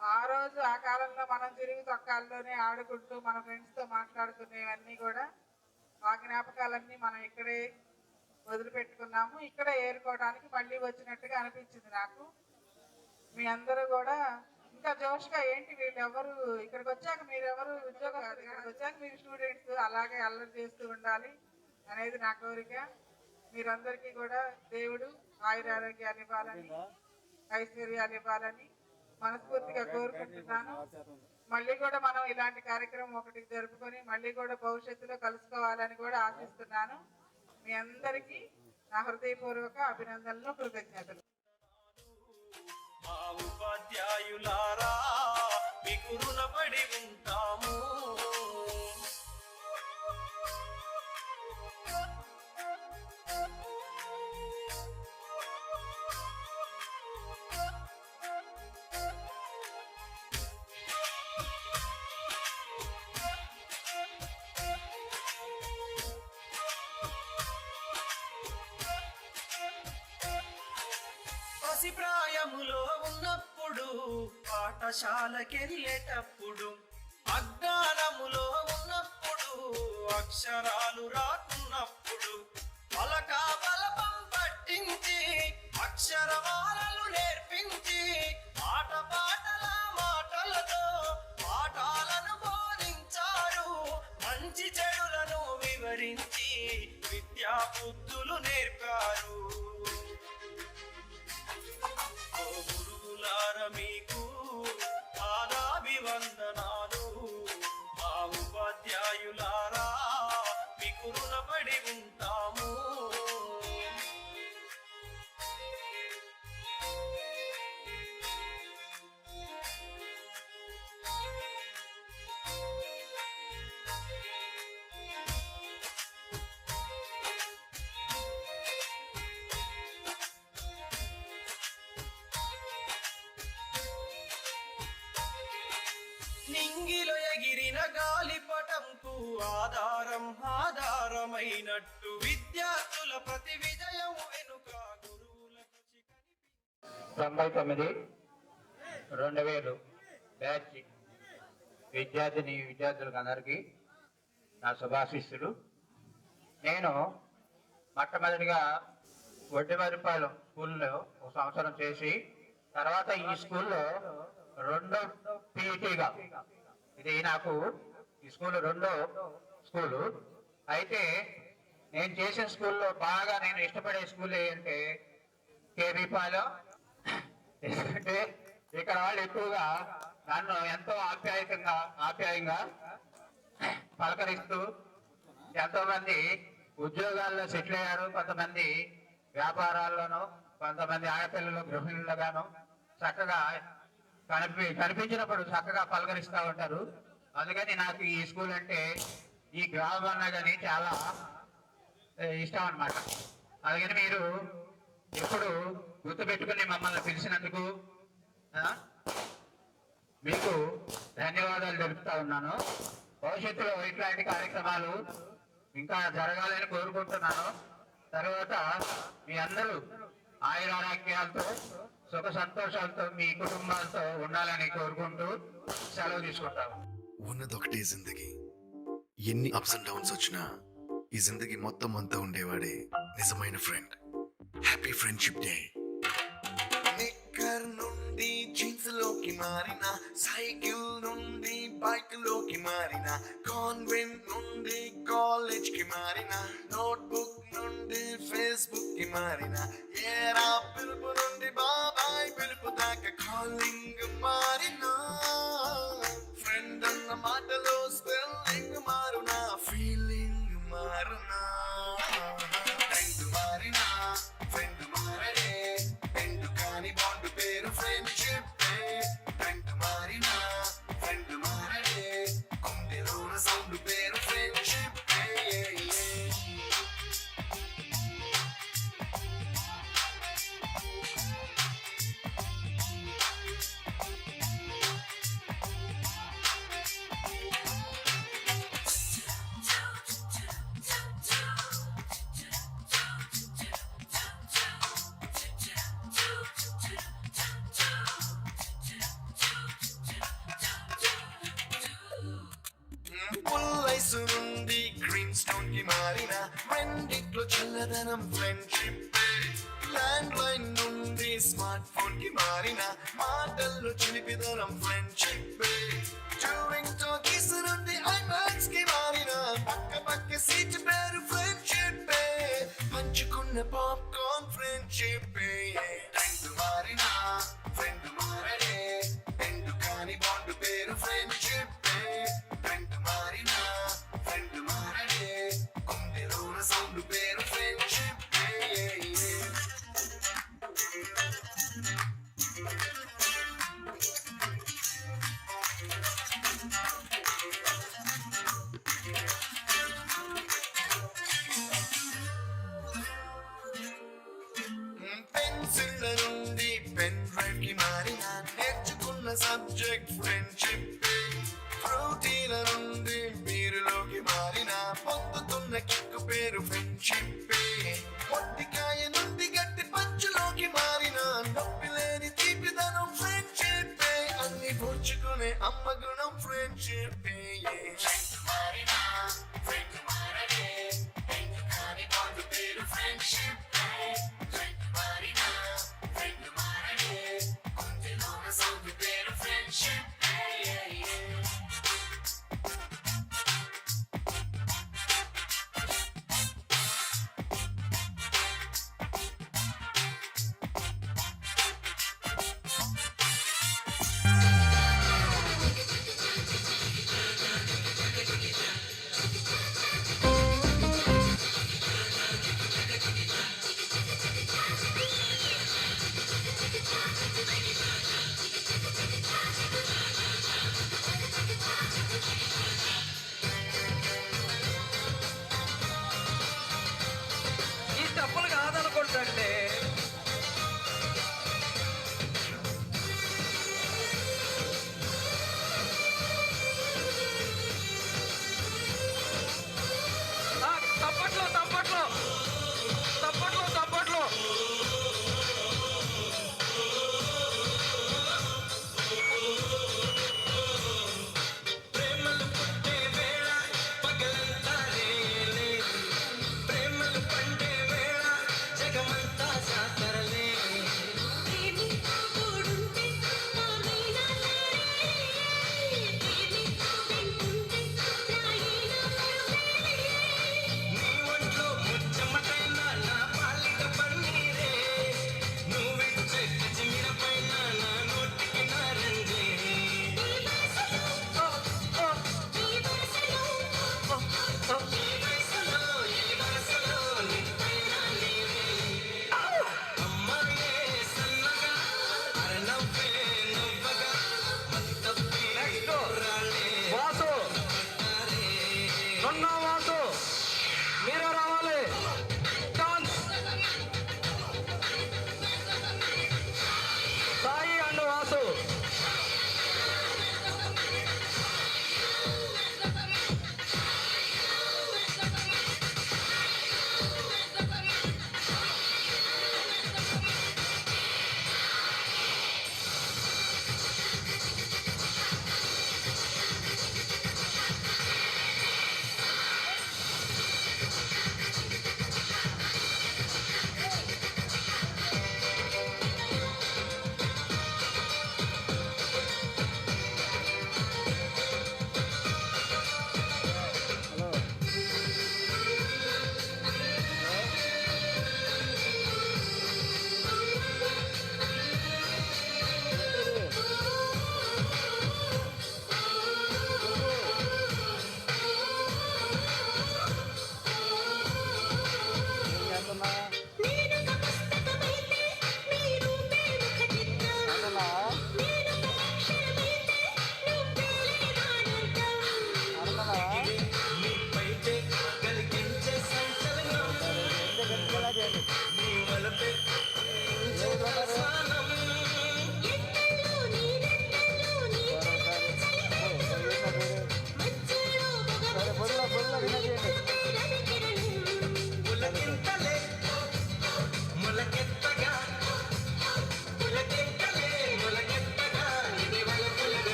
ఆ రోజు ఆ కాలంలో మనం తిరిగి తొక్కాల్లోనే ఆడుకుంటూ మన ఫ్రెండ్స్తో మాట్లాడుకునేవన్నీ కూడా ఆ జ్ఞాపకాలన్నీ మనం ఇక్కడే వదిలిపెట్టుకున్నాము. ఇక్కడే ఏరుకోవడానికి మళ్ళీ వచ్చినట్టుగా అనిపించింది నాకు. మీ అందరూ కూడా ఇంకా జోష్గా ఏంటి వీళ్ళు ఎవరు ఇక్కడికి వచ్చాక మీరెవరు ఉద్యోగం, ఇక్కడికి వచ్చాక మీరు స్టూడెంట్స్ అలాగే అల్లరి చేస్తూ ఉండాలి అనేది నా కోరిక. మీరందరికీ కూడా దేవుడు ఆయురారోగ్యాలు ఇవ్వాలని, ఐశ్వర్యాలు ఇవ్వాలని మనస్ఫూర్తిగా కోరుకుంటున్నాను. మళ్ళీ కూడా మనం ఇలాంటి కార్యక్రమం ఒకటి జరుపుకొని మళ్ళీ కూడా భవిష్యత్తులో కలుసుకోవాలని కూడా ఆశిస్తున్నాను. మీ అందరికీ నా హృదయపూర్వక అభినందనలు, కృతజ్ఞతలు. మా ఉపాధ్యాయులారా మీకు రుణపడి ఉంటాము. పసిప్రాయములో ఉన్నప్పుడు, పాఠశాలకెళ్ళేటప్పుడు, అజ్ఞానములో ఉన్నప్పుడు, అక్షరాలు రాకున్నప్పుడు, పలక బలపం పట్టించి అక్షరమాలలు నేర్పించి ఆట పాటల మాటలతో పాఠాలను బోధించారు. మంచి చెడులను వివరించి విద్యా బుద్ధులు నేర్పారు. మీకు పాదాభివందనాలు. మా ఉపాధ్యాయులారా మీకు రుణపడి ఉంటాము. నింగిలో ఎగిరిన గాలిపటంకు ఆధారమైనట్టు విద్యార్థుల ప్రతి విజయం వెనుక గురువుల కృషి 99, 2000 బ్యాచ్ విద్యార్థులకు అందరికీ నా శుభాశీస్సులు. నేను మొట్టమొదటిగా వడ్డిమరిపాలెం స్కూల్లో ఒక సంవత్సరం చేసి తర్వాత ఈ స్కూల్లో రెండో పీఈటీగా, ఇది నాకు ఈ స్కూల్ రెండో స్కూలు. అయితే నేను చేసిన స్కూల్లో బాగా నేను ఇష్టపడే స్కూల్ ఏంటంటే కేబీ పాలెం. ఎందుకంటే ఇక్కడ వాళ్ళు ఎక్కువగా నన్ను ఎంతో ఆప్యాయంగా పలకరిస్తూ ఎంతో మంది ఉద్యోగాల్లో సెటిల్ అయ్యారు, కొంతమంది వ్యాపారాల్లోనూ, కొంతమంది ఆడపిల్లలు గృహిణులుగాను చక్కగా కనిపించినప్పుడు చక్కగా పలకరిస్తూ ఉంటారు. అందుకని నాకు ఈ స్కూల్ అంటే, ఈ గ్రామం అన్నా కానీ చాలా ఇష్టం అన్నమాట. అందుకని మీరు ఎప్పుడు గుర్తుపెట్టుకుని మమ్మల్ని పిలిచినందుకు మీకు ధన్యవాదాలు తెలుపుతా ఉన్నాను. భవిష్యత్తులో ఇట్లాంటి కార్యక్రమాలు ఇంకా జరగాలని కోరుకుంటున్నాను. తర్వాత మీ అందరూ ఆయురారోగ్యాలతో సుఖ సంతోషాలతో మీ కుటుంబాలతో ఉండాలని కోరుకుంటూ సెలవు తీసుకుంటాము. ఉన్నదొకటే జిందగీ. ఎన్ని అప్స్ అండ్ డౌన్స్ వచ్చినా ఈ జిందగీ మొత్తం అంతా ఉండేవాడే నిజమైన ఫ్రెండ్. Happy friendship day. నిక్కర్ నుండి జీన్స్ లోకి మారిన, సైకిల్ నుండి బైక్ లోకి మారిన, కాన్వెంట్ నుండి కాలేజ్ కి మారిన, నోట్బుక్ నుండి ఫేస్బుక్ కి మారిన, ఏరా పిలుపు నుండి బాబాయ్ పిలుపు దాకా కాలింగ్ మారిన, ఫ్రెండ్ అన్న మాటలో స్పెల్లింగ్ మారునా, ఫీలింగ్ మారునా, ఫ్రెండ్ మారినా ఫ్రెండ్ మారడే, ఫ్రెండ్ కాని బాండ్ పేరు ఫ్రెండ్షిప్. ఫ్రెండ్ మారినా ఫ్రెండ్ మారడే, గుండెలోన సౌండ్ పేరు ఫ్రెండ్షిప్. పుల్లైసు నుండి గ్రీన్ స్టోన్ కి మారిన, రెండిట్లో చల్లదనం ఫ్రెండ్షిప్. ల్యాండ్ లైన్ నుండి స్మార్ట్ ఫోన్ కి మారిన, మాటల్లో చిలిపిదనం ఫ్రెండ్షిప్. ట్యూరింగ్ టాకీస్ నుండి ఐమాక్స్ కి మారిన, పక్క సీట్ పేరు ఫ్రెండ్షిప్. పంచుకున్న పాప్కార్న్ ఫ్రెండ్షిప్. ఫ్రెండ్ మారిన ఫ్రెండ్ మారడే, ఫ్రెండ్ కాని బాండ్ పేరు ఫ్రెండ్షిప్. ఫ్రెండ్ మారిన ఫ్రెండ్ మారడే, గుండెలోన సౌండ్ పేరు ఫ్రెండ్షిప్. పెన్సిళ్ళ నుండి పెన్ డ్రైవ్ కి మారిన, నేర్చుకున్న సబ్జెక్ట్ ఫ్రెండ్షిప్. ఫ్రూటీల నుండి బీరులోకి మారిన, పొందుతున్న కిక్కు పేరు ఫ్రెండ్షిప్. పొట్టికాయ నుండి గట్టి పంచులోకి మారిన, నొప్పి లేని తీపిదనం ఫ్రెండ్షిప్. అన్ని పూడ్చుకునే అమ్మ గుణం ఫ్రెండ్షిప్. ఫ్రెండ్ మారిన ఫ్రెండ్ మారడే, ఫ్రెండ్ కాని బాండ్ పేరు ఫ్రెండ్షిప్. ఫ్రెండ్ మారిన ఫ్రెండ్ మారడే, గుండెలోన సౌండ్ పేరు ఫ్రెండ్షిప్.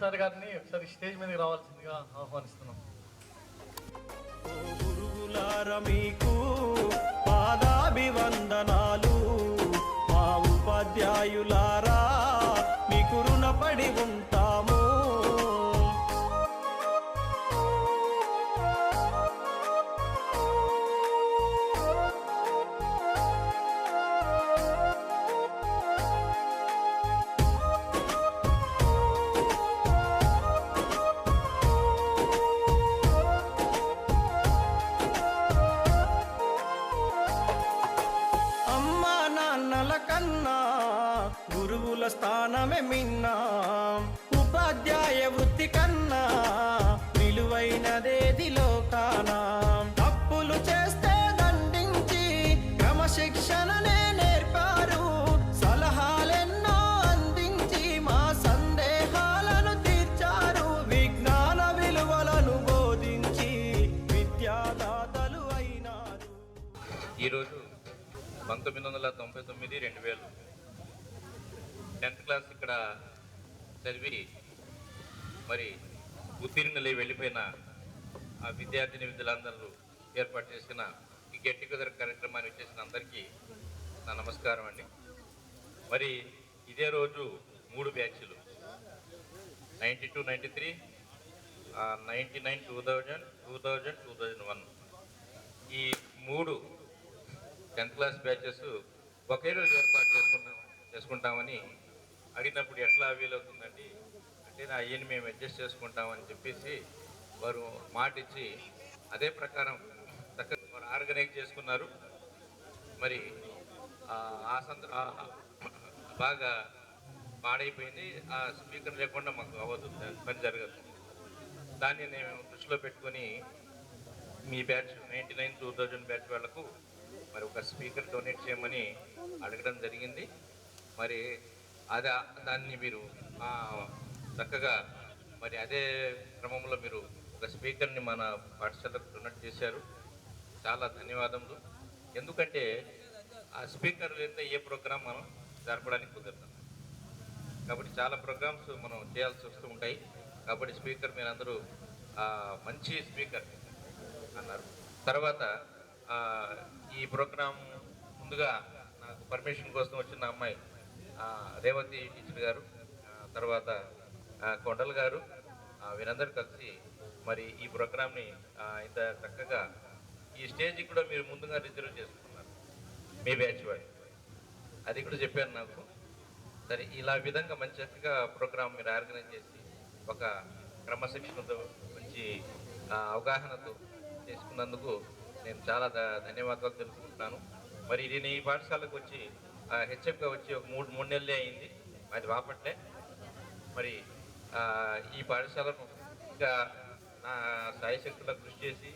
సార్ గారిని ఒకసారి స్టేజ్ మీదకి రావాల్సిందిగా ఆహ్వానిస్తున్నాం. గురువులార మీకు పాదాభివందనాలు, మా ఉపాధ్యాయులారా మీకు రుణపడి ఉంటాము. గురువుల స్థానమే మిన్నా, ఉపాధ్యాయ వృత్తి కన్నా విలువైనదేది లోకాన. తప్పులు చేస్తే దండించి క్రమశిక్షణనే నేర్పారు, సలహాలెన్నో అందించి మా సందేహాలను తీర్చారు, విజ్ఞాన విలువలను బోధించి విద్యాదాతలు అయినారు. ఈరోజు 1999-2000 10th క్లాస్ ఇక్కడ చదివి మరి ఉత్తీర్ణులై వెళ్ళిపోయిన ఆ విద్యార్థులందరూ ఏర్పాటు చేసిన ఈ గెట్ టుగెదర్ కార్యక్రమాన్ని వచ్చేసిన అందరికీ నా నమస్కారం అండి. మరి ఇదే రోజు 3 బ్యాచ్లు 92, 93, 99, 2000, 2000, 2001 ఈ 3 10th క్లాస్ బ్యాచెస్ ఒకే రోజు ఏర్పాటు చేసుకుంటామని అడిగినప్పుడు ఎట్లా వీలవుతుందండి అంటే అయ్యని మేము అడ్జస్ట్ చేసుకుంటామని చెప్పేసి వారు మాట ఇచ్చి అదే ప్రకారం చక్కగా వారు ఆర్గనైజ్ చేసుకున్నారు. మరి బాగా పాడైపోయింది, ఆ స్పీకర్ లేకుండా మాకు అవ్వదు, పని జరగదు. దాన్ని నేను దృష్టిలో పెట్టుకొని మీ బ్యాచ్ 99, 2000 బ్యాచ్ వాళ్ళకు మరి ఒక స్పీకర్ డొనేట్ చేయమని అడగడం జరిగింది. మరి దాన్ని మీరు చక్కగా మరి అదే క్రమంలో మీరు ఒక స్పీకర్ని మన పాఠశాలకు డొనేట్ చేశారు. చాలా ధన్యవాదములు. ఎందుకంటే ఆ స్పీకర్ లేకపోతే ఏ ప్రోగ్రాం మనం జరపడానికి కుదరదు. కాబట్టి చాలా ప్రోగ్రామ్స్ మనం చేయాల్సి వస్తూ ఉంటాయి. కాబట్టి స్పీకర్ మీరందరూ మంచి స్పీకర్ అన్నారు. తర్వాత ఈ ప్రోగ్రాం ముందుగా నాకు పర్మిషన్ కోసం వచ్చిన అమ్మాయి రేవతి టీచర్ గారు, తర్వాత కొండల్ గారు, వీరందరూ కలిసి మరి ఈ ప్రోగ్రామ్ని ఇంత చక్కగా ఈ స్టేజ్ కూడా మీరు ముందుగా రిజర్వ్ చేసుకున్నారు మీ బ్యాచ్ వాళ్ళు, అది కూడా చెప్పారు నాకు. సరే, ఇలా విధంగా మంచి చక్కగా ప్రోగ్రామ్ మీరు ఆర్గనైజ్ చేసి ఒక క్రమశిక్షణతో మంచి అవగాహనతో చేసుకున్నందుకు నేను చాలా ధన్యవాదాలు తెలుపుకుంటున్నాను. మరి నేను ఈ పాఠశాలకు వచ్చి హెచ్ఎఫ్గా వచ్చి ఒక 3 నెలలే అయింది, అది బాపట్లే. మరి ఈ పాఠశాలను ఇంకా నా సాయశక్తులకు కృషి చేసి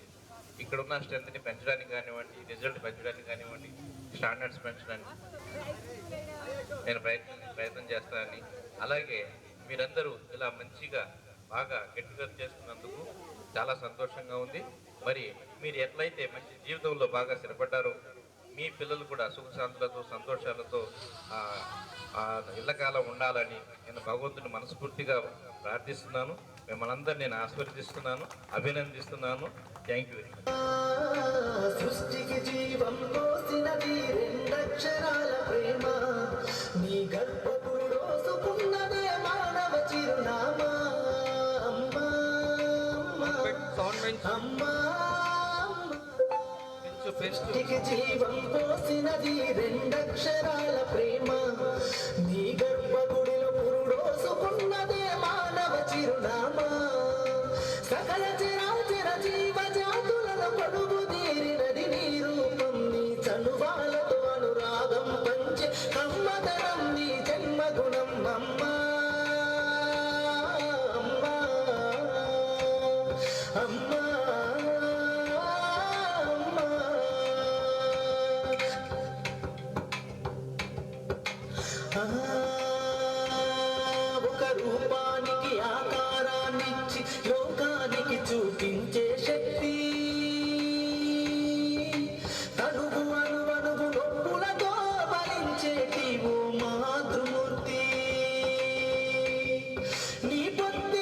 ఇక్కడున్న స్ట్రెంత్ని పెంచడానికి కానివ్వండి, రిజల్ట్ పెంచడానికి కానివ్వండి, స్టాండర్డ్స్ పెంచడానికి నేను ప్రయత్నం చేస్తానని, అలాగే మీరందరూ ఇలా మంచిగా బాగా గట్టిగా చేసుకున్నందుకు చాలా సంతోషంగా ఉంది. మరి మీరు ఎట్లయితే మంచి జీవితంలో బాగా స్థిరపడ్డారో మీ పిల్లలు కూడా సుఖశాంతులతో సంతోషాలతో ఇళ్ళకాలం ఉండాలని నేను భగవంతుని మనస్ఫూర్తిగా ప్రార్థిస్తున్నాను. మిమ్మల్ని అందరినీ నేను ఆశీర్వదిస్తున్నాను, అభినందిస్తున్నాను. Thank you very much. సృష్టికి జీవం పోసినది 2 అక్షరాల ప్రేమ, నీ గర్భపురి రోజుకున్నదే మానవ చిరునామా. అమ్మా అమ్మా సృష్టికి జీవం పోసినది 2 అక్షరాల ప్రేమ, నీ గర్భగుడిలో పురుడోసుకున్నదే మానవ చిరునామా. సకల చరాచర జీవ జాతులను పొడుగు తీరినది నీ రూపం, నీ చనువాలతో అనురాగం పంచే కమ్మదనం నీ జన్మగుణం. అమ్మా అమ్మా అమ్మా ఒక రూపానికి ఆకారాన్నిచ్చి లోకానికి చూపించే శక్తి, తనుగు అణువణువు నొప్పులతో భరించేటి ఓ మాతృమూర్తి. నీ పొత్తి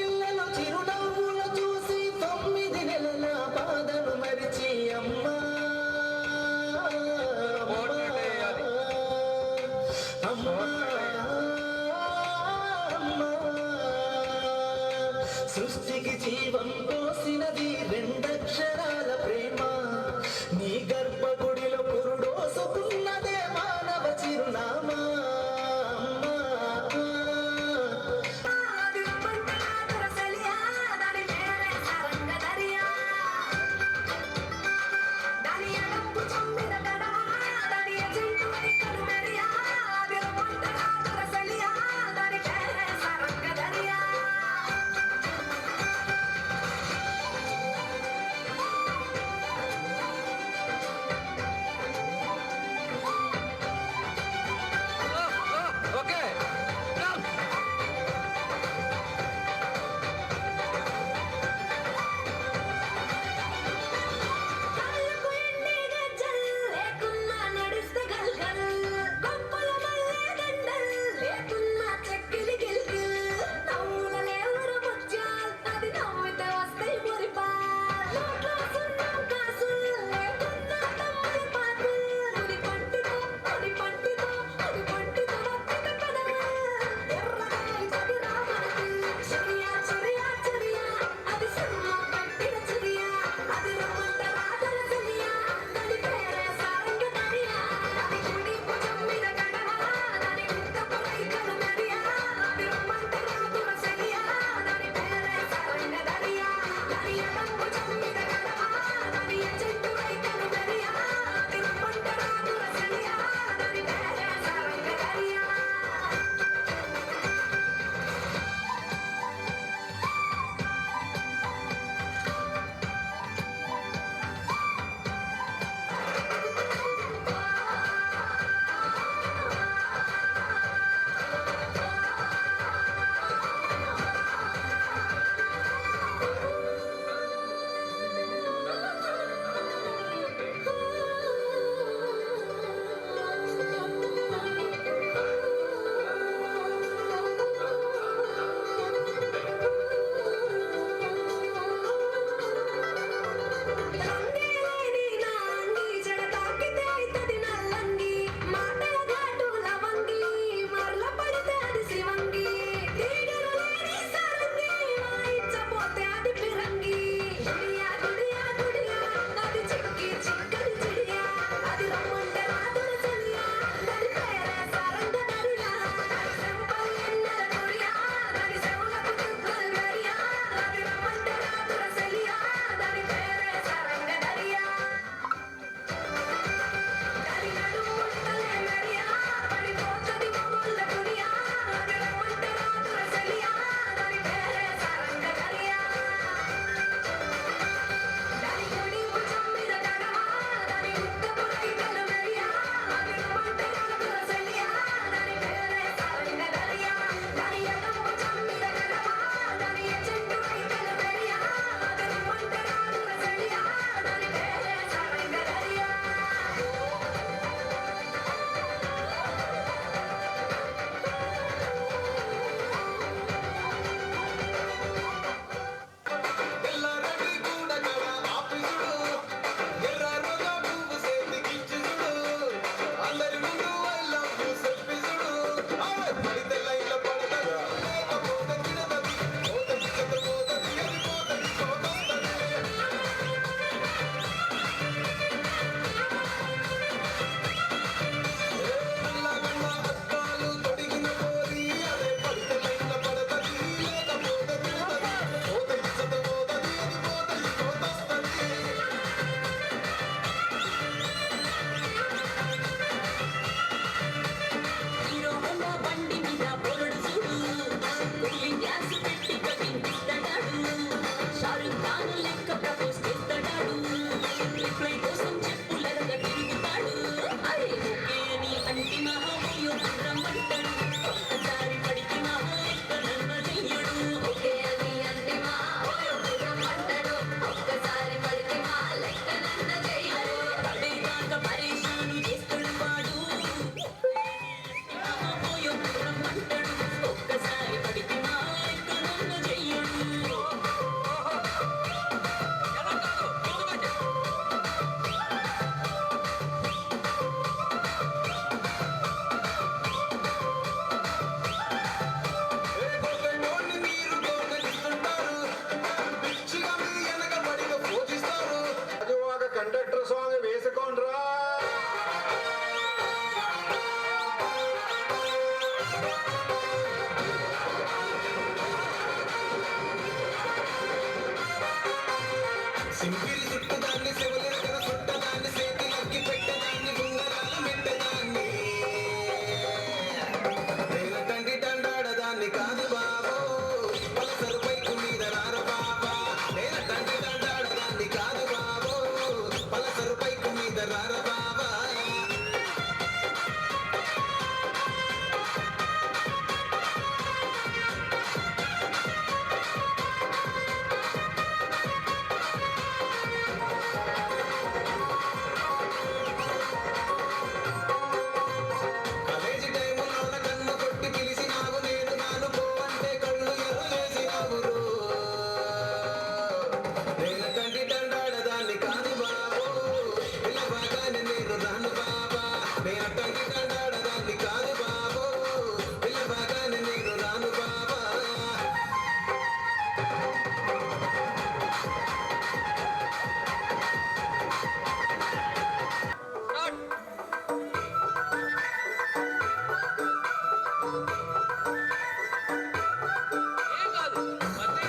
జీవం పోసినది రెండక్షరాల ప్రేమ నీ గర్భగుడిలో పురుడోసుకున్నదే మానవ చిరునామా సింపిరి చుట్టదాన్ని శివలింగన చుట్టదాన్ని చేతిలకి పెట్టదాన్ని ఉంగరాల మెట్టదాన్ని నేను తండ్రి తండాడదాన్ని కాదు బాబో పలసరు బైకు మీద రార బాబా నేను తండ్రి తండాడదాన్ని కాదు బాబో పలసరు బైకు మీద రార బాబా కాలేజీ టైములోన కన్ను కొట్టి పిలిచినావు నేను నాను పో అంటే కళ్ళు ఎర్రలేసినావు నేను తండ్రి తండాడదాన్ని కాదు బాబో ఇలా బాగానే నేను రాను బాబా నేను తండ్రి తండాడదాన్ని కాదు బాబో ఇలా బాగానే నేను రాను బాబా ఏం కాదు మళ్ళీ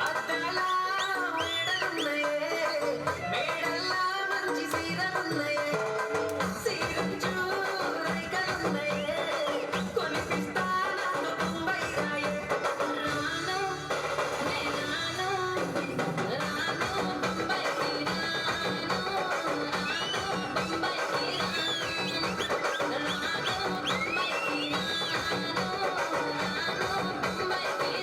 అద్దాలా మేడలున్నాయే మేడల్లా మంచి సీరలున్నాయే సీరంచు రైకలున్నాయే కొనిపిస్తా నాకు బొంబై రాయే రాను నేనాను రాను బొంబైకి రాను బొంబైకి రాను బొంబైకి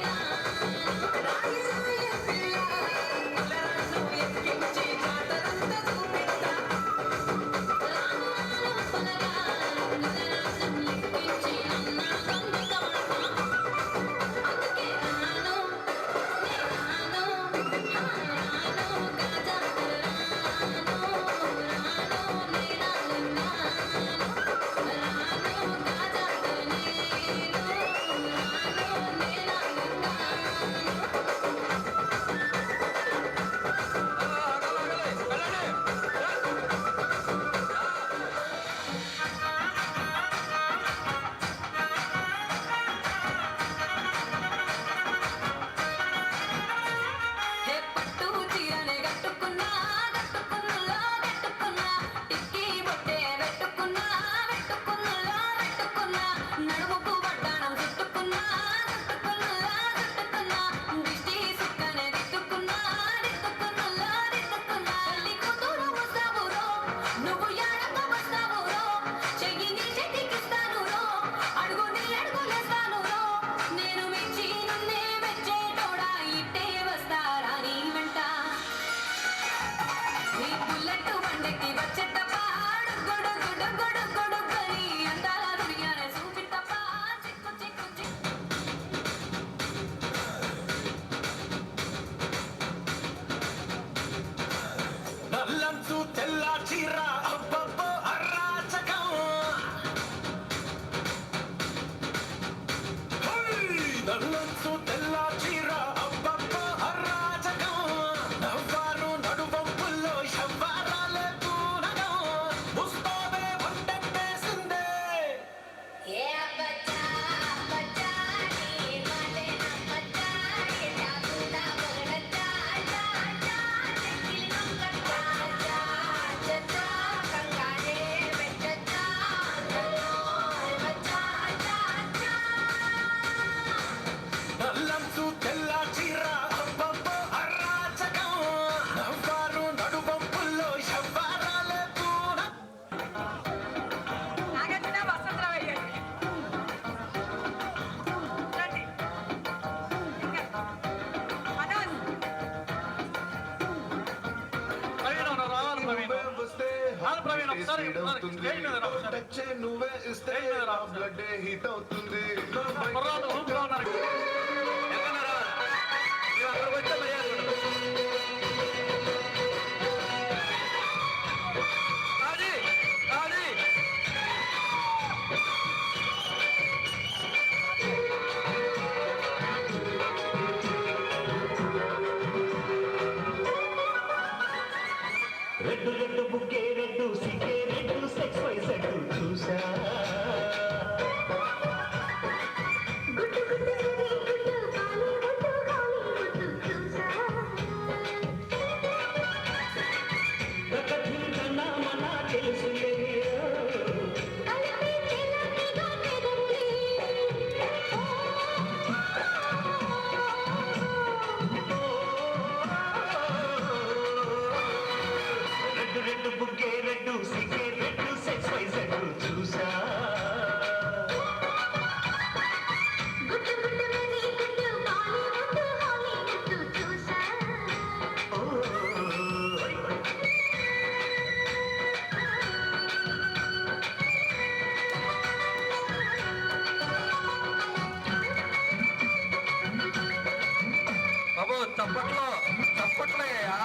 హే పట్టు చీరనే కట్టుకున్నా కట్టుకున్నలో కట్టుకున్నా టిక్కీ బొట్టే పెట్టుకున్నా పెట్టుకున్నలో పెట్టుకున్నా నడుముకు వడ్డాణం చుట్టుకున్నా చుట్టుకున్నలో చుట్టుకున్నా దిష్టి సుక్కనే దిట్టుకున్నా దిట్టుకున్నలో దిట్టుకున్నా తల్లి కూతురు వస్తావురో నువ్వు ఎడకు వస్తావురో చెయ్యి నీ చేతికిస్తానురో అడుగు నీ అడుగులేస్తానురో నేను మెచ్చి నన్నే మెచ్చేటోడా ఇట్టే వస్తారా నీ వెంట నీ బుల్లెట్ బండెక్కి వచ్చే తప్ప గొడు గొడు గొడు గొడు గని అందాల దునియానే చూపి తప్ప చిక్కు చిక్కు చిక్కు నల్లంచు తెల్ల చీర అబ్బబ్బో అరాచకం నల్లంచు తెల్ల చీర అబ్బబ్బో అరాచకం నవ్వారు నడువంపుల్లో శవ్వారాలే పూనగం ముస్తాబే వంటేసిందే ఏ బచ్చా బచ్చా నీ మాటే నమ్మచ్చా ఏ జాగుడా బగడచ్చా చా చా చెక్కిలి నొక్కచ్చా చా చచ్చా కంగారే వెచ్చచ్చా నల్లో బచ్చా చా చా నల్లంచు తెల్ల చీర అబ్బబ్బో అరాచకం నవ్వారు నడువంపుల్లో శవ్వారాలే పూనగం నాగార్జున వసంతరావు అయ్యండి రండి ఇంకా మనోజ్ ప్రవీణ్ అన్న, రావాలి ప్రవీణ్. రావాలి ప్రవీణ్, ఒకసారి స్టేజ్ మీద రా ఒకసారి. నువ్వే ఇస్తే స్టేజ్ మీద రా ఒకసారి. బ్లడ్ హీట్ అవుతుంది కుర్రాళ్ళు ఊపుగా ఉన్నారు. ఎక్కడన్నా రా. నువ్వు అక్కడికి వచ్చే మర్యాద ఉండదు. ఆడి, ఆడి. రెడ్డు రెడ్డు బుక్కే రెడ్డు సిక్కే రెడ్డు సెక్స్ వై సెడ్డు చూసా గుడ్డు గుడ్డు బాబు చప్పట్లయ్యా.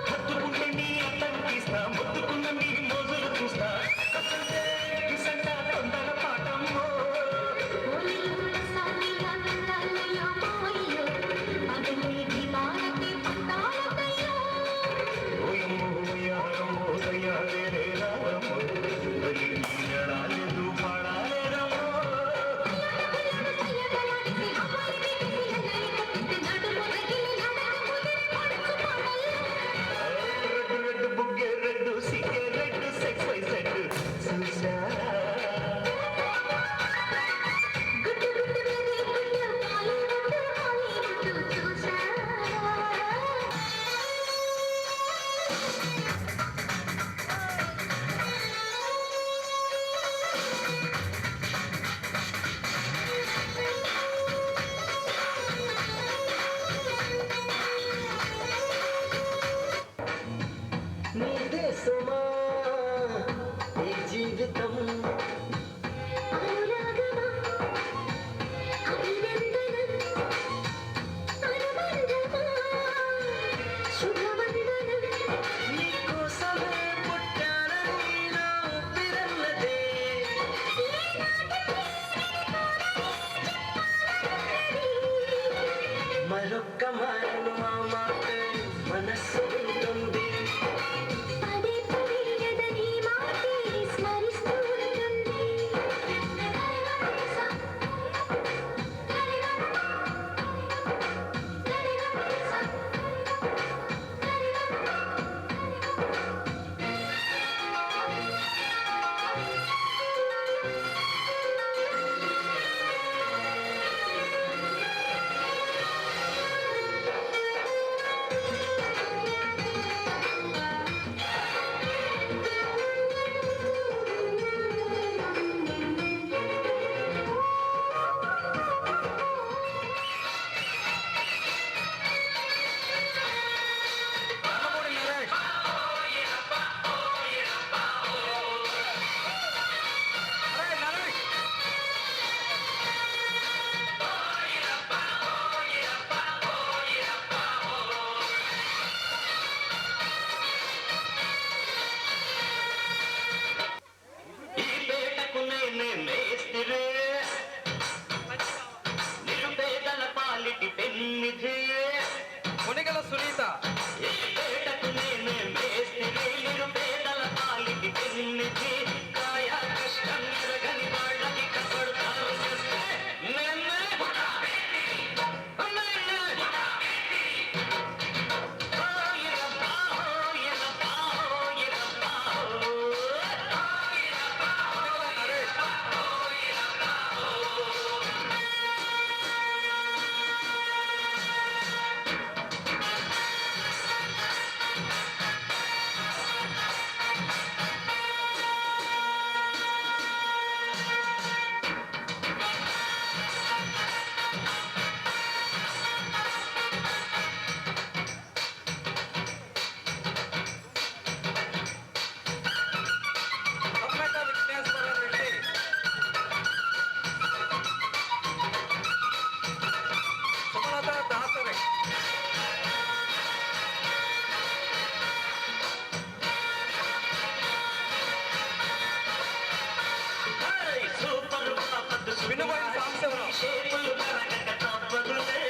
హత్తుకుంటే నీ అత్తను తీస్తా, ముద్దుకున్న నీ మోజులు చూస్తా, కసంటే కిసంట తొందర పాటమ్మో. ఓయమ్మో ఓయారమ్మో దయ్యాలే రారమ్మో, బలి నీడలాలెందు పాడాలేరమ్మో. రెడ్డు రెడ్డు బుగ్గే రెడ్డు సిగ్గే రెడ్డు సెక్స్ వై సెడ్ చూసా. నీ దేశమా నీ జీవితం నీకోసమే పుట్టానని నా ఊపిరన్నదే. మరొక్క మారను మా మాట మనస్సు వింటుంది. ఈ పేటకు నేనే మేస్తిరే, నిరుపేదల పాలిటి పెన్నిధే. మునిగల సునీత. ఈ పేటకు నేనే మేస్తిరే, నిరుపేదల పాలిటి పెన్నిధే. కాయ కష్టం ఎరగని వాళ్ళకి కబడతారు చేస్తే నేనే ఓయరబ్బా ఓయరబ్బా ఓయరబ్బా అమ్మట విఘ్నేశ్వర రెడ్డి. సుమలత దాసరి. సూపర్ బాపత్ వినుబోయిన సాంబశివరావు. షేపులు కరగక తప్పదులే.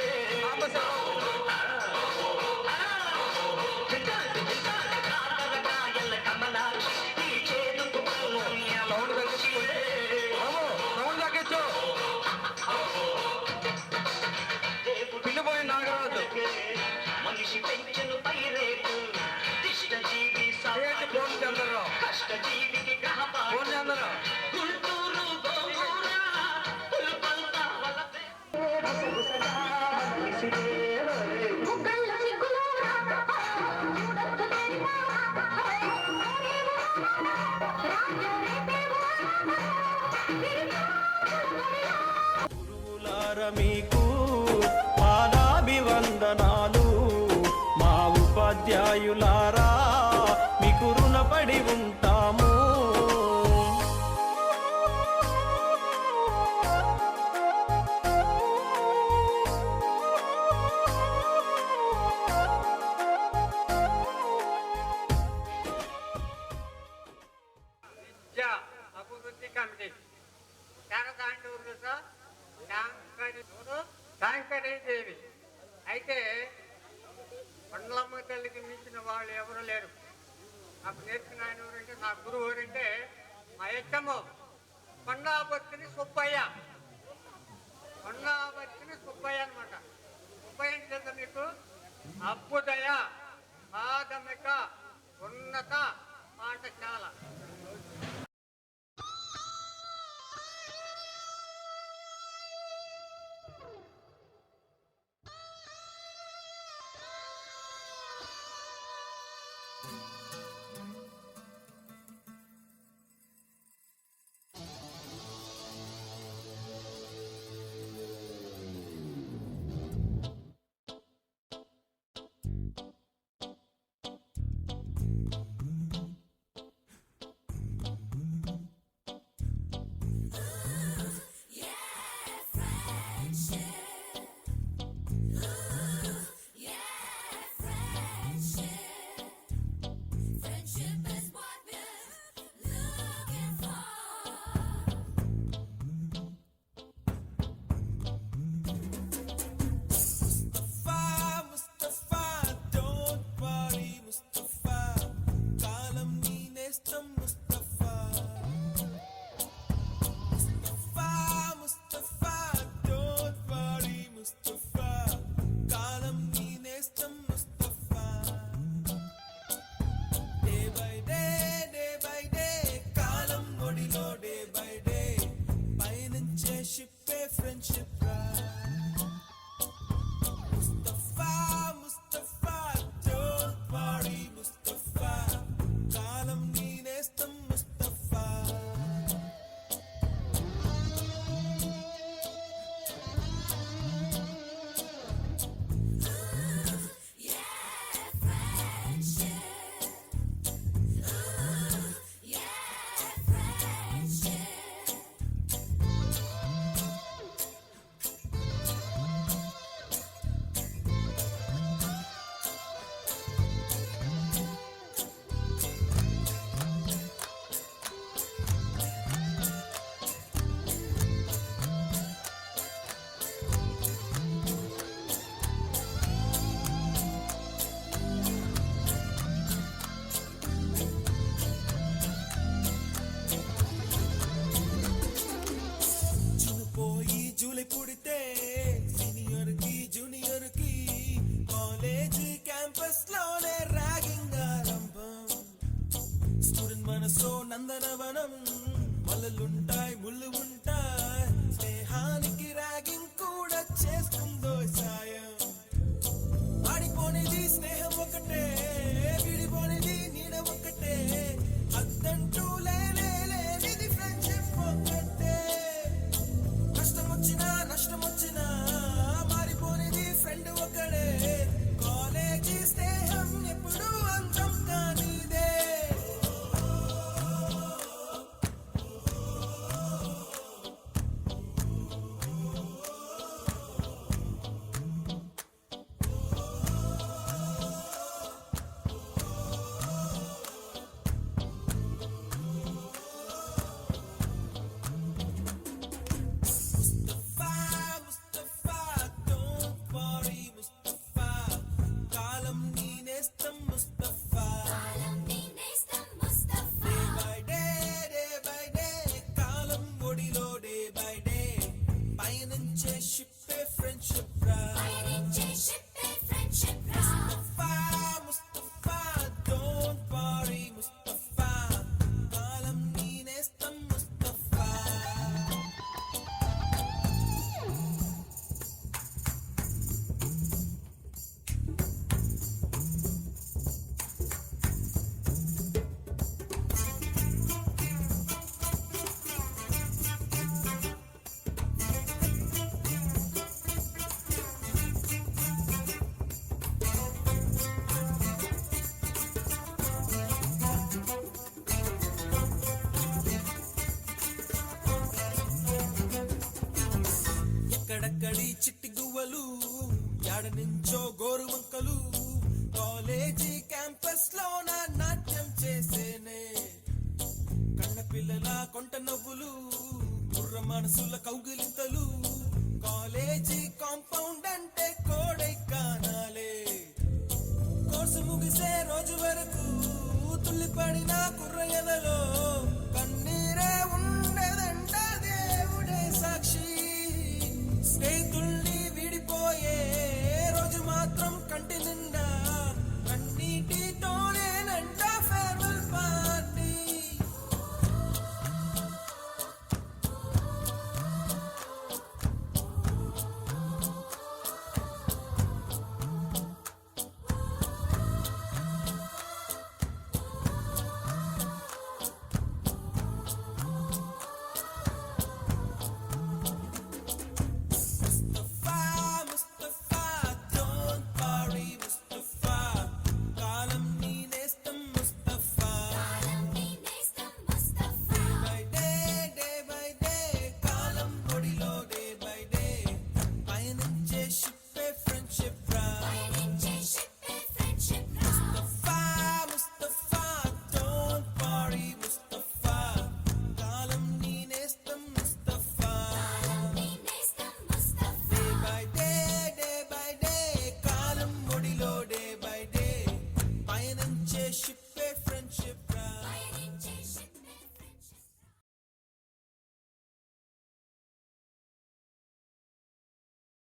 సాంబశివరావు. కాకరకాయల కమలాక్షి ఈ చేదుకు సౌండ్ తగ్గించుకుంటే. బాబు, సౌండ్ తగ్గించు. పిల్లిపోయిన నాగరాజు. మనిషి పెంచను పైరేటు దిష్ట జీవి ఏంటి ఫోన్ చంద్రరావు. కష్టజీవికి గ్రహపాటు ఫోన్ చంద్రరావు. గుంటూరు గోంగూర పులుపంతా వలసే మీకు పాదాభివందనాలు మా ఉపాధ్యాయులారా మీకు రుణపడి ఉంటాము. విద్యా అభివృద్ధి కమిటీ శాంకరీదేవి అయితే మండలమ్మ తల్లికి మించిన వాళ్ళు ఎవరు లేరు. నాకు నేర్పిన ఆయన ఎవరంటే నా గురువు ఎవరంటే మా యచ్చమ్మ కొండాబత్తిని సుబ్బయ్య. కొండాబత్తిని సుబ్బయ్య అనమాట. సుబ్బయ్య అంటే తెలుసా మీకు? అభ్యుదయ ప్రాథమిక ఉన్నత పాఠశాల. ఎక్కడెక్కడి చిట్టి గువ్వలు యాడ నుంచో గోరు వంకలు కాలేజీ క్యాంపస్ లో నా నాట్యం చేసేనే కన్న పిల్లల కొంట నవ్వులు కుర్ర మనసుల కౌగిలింతలు కాలేజీ కాంపౌండ్ అంటే కోడై కానాలే కోర్సు ముగిసే రోజు వరకు తుల్లిపడిన కుర్ర ఎదలో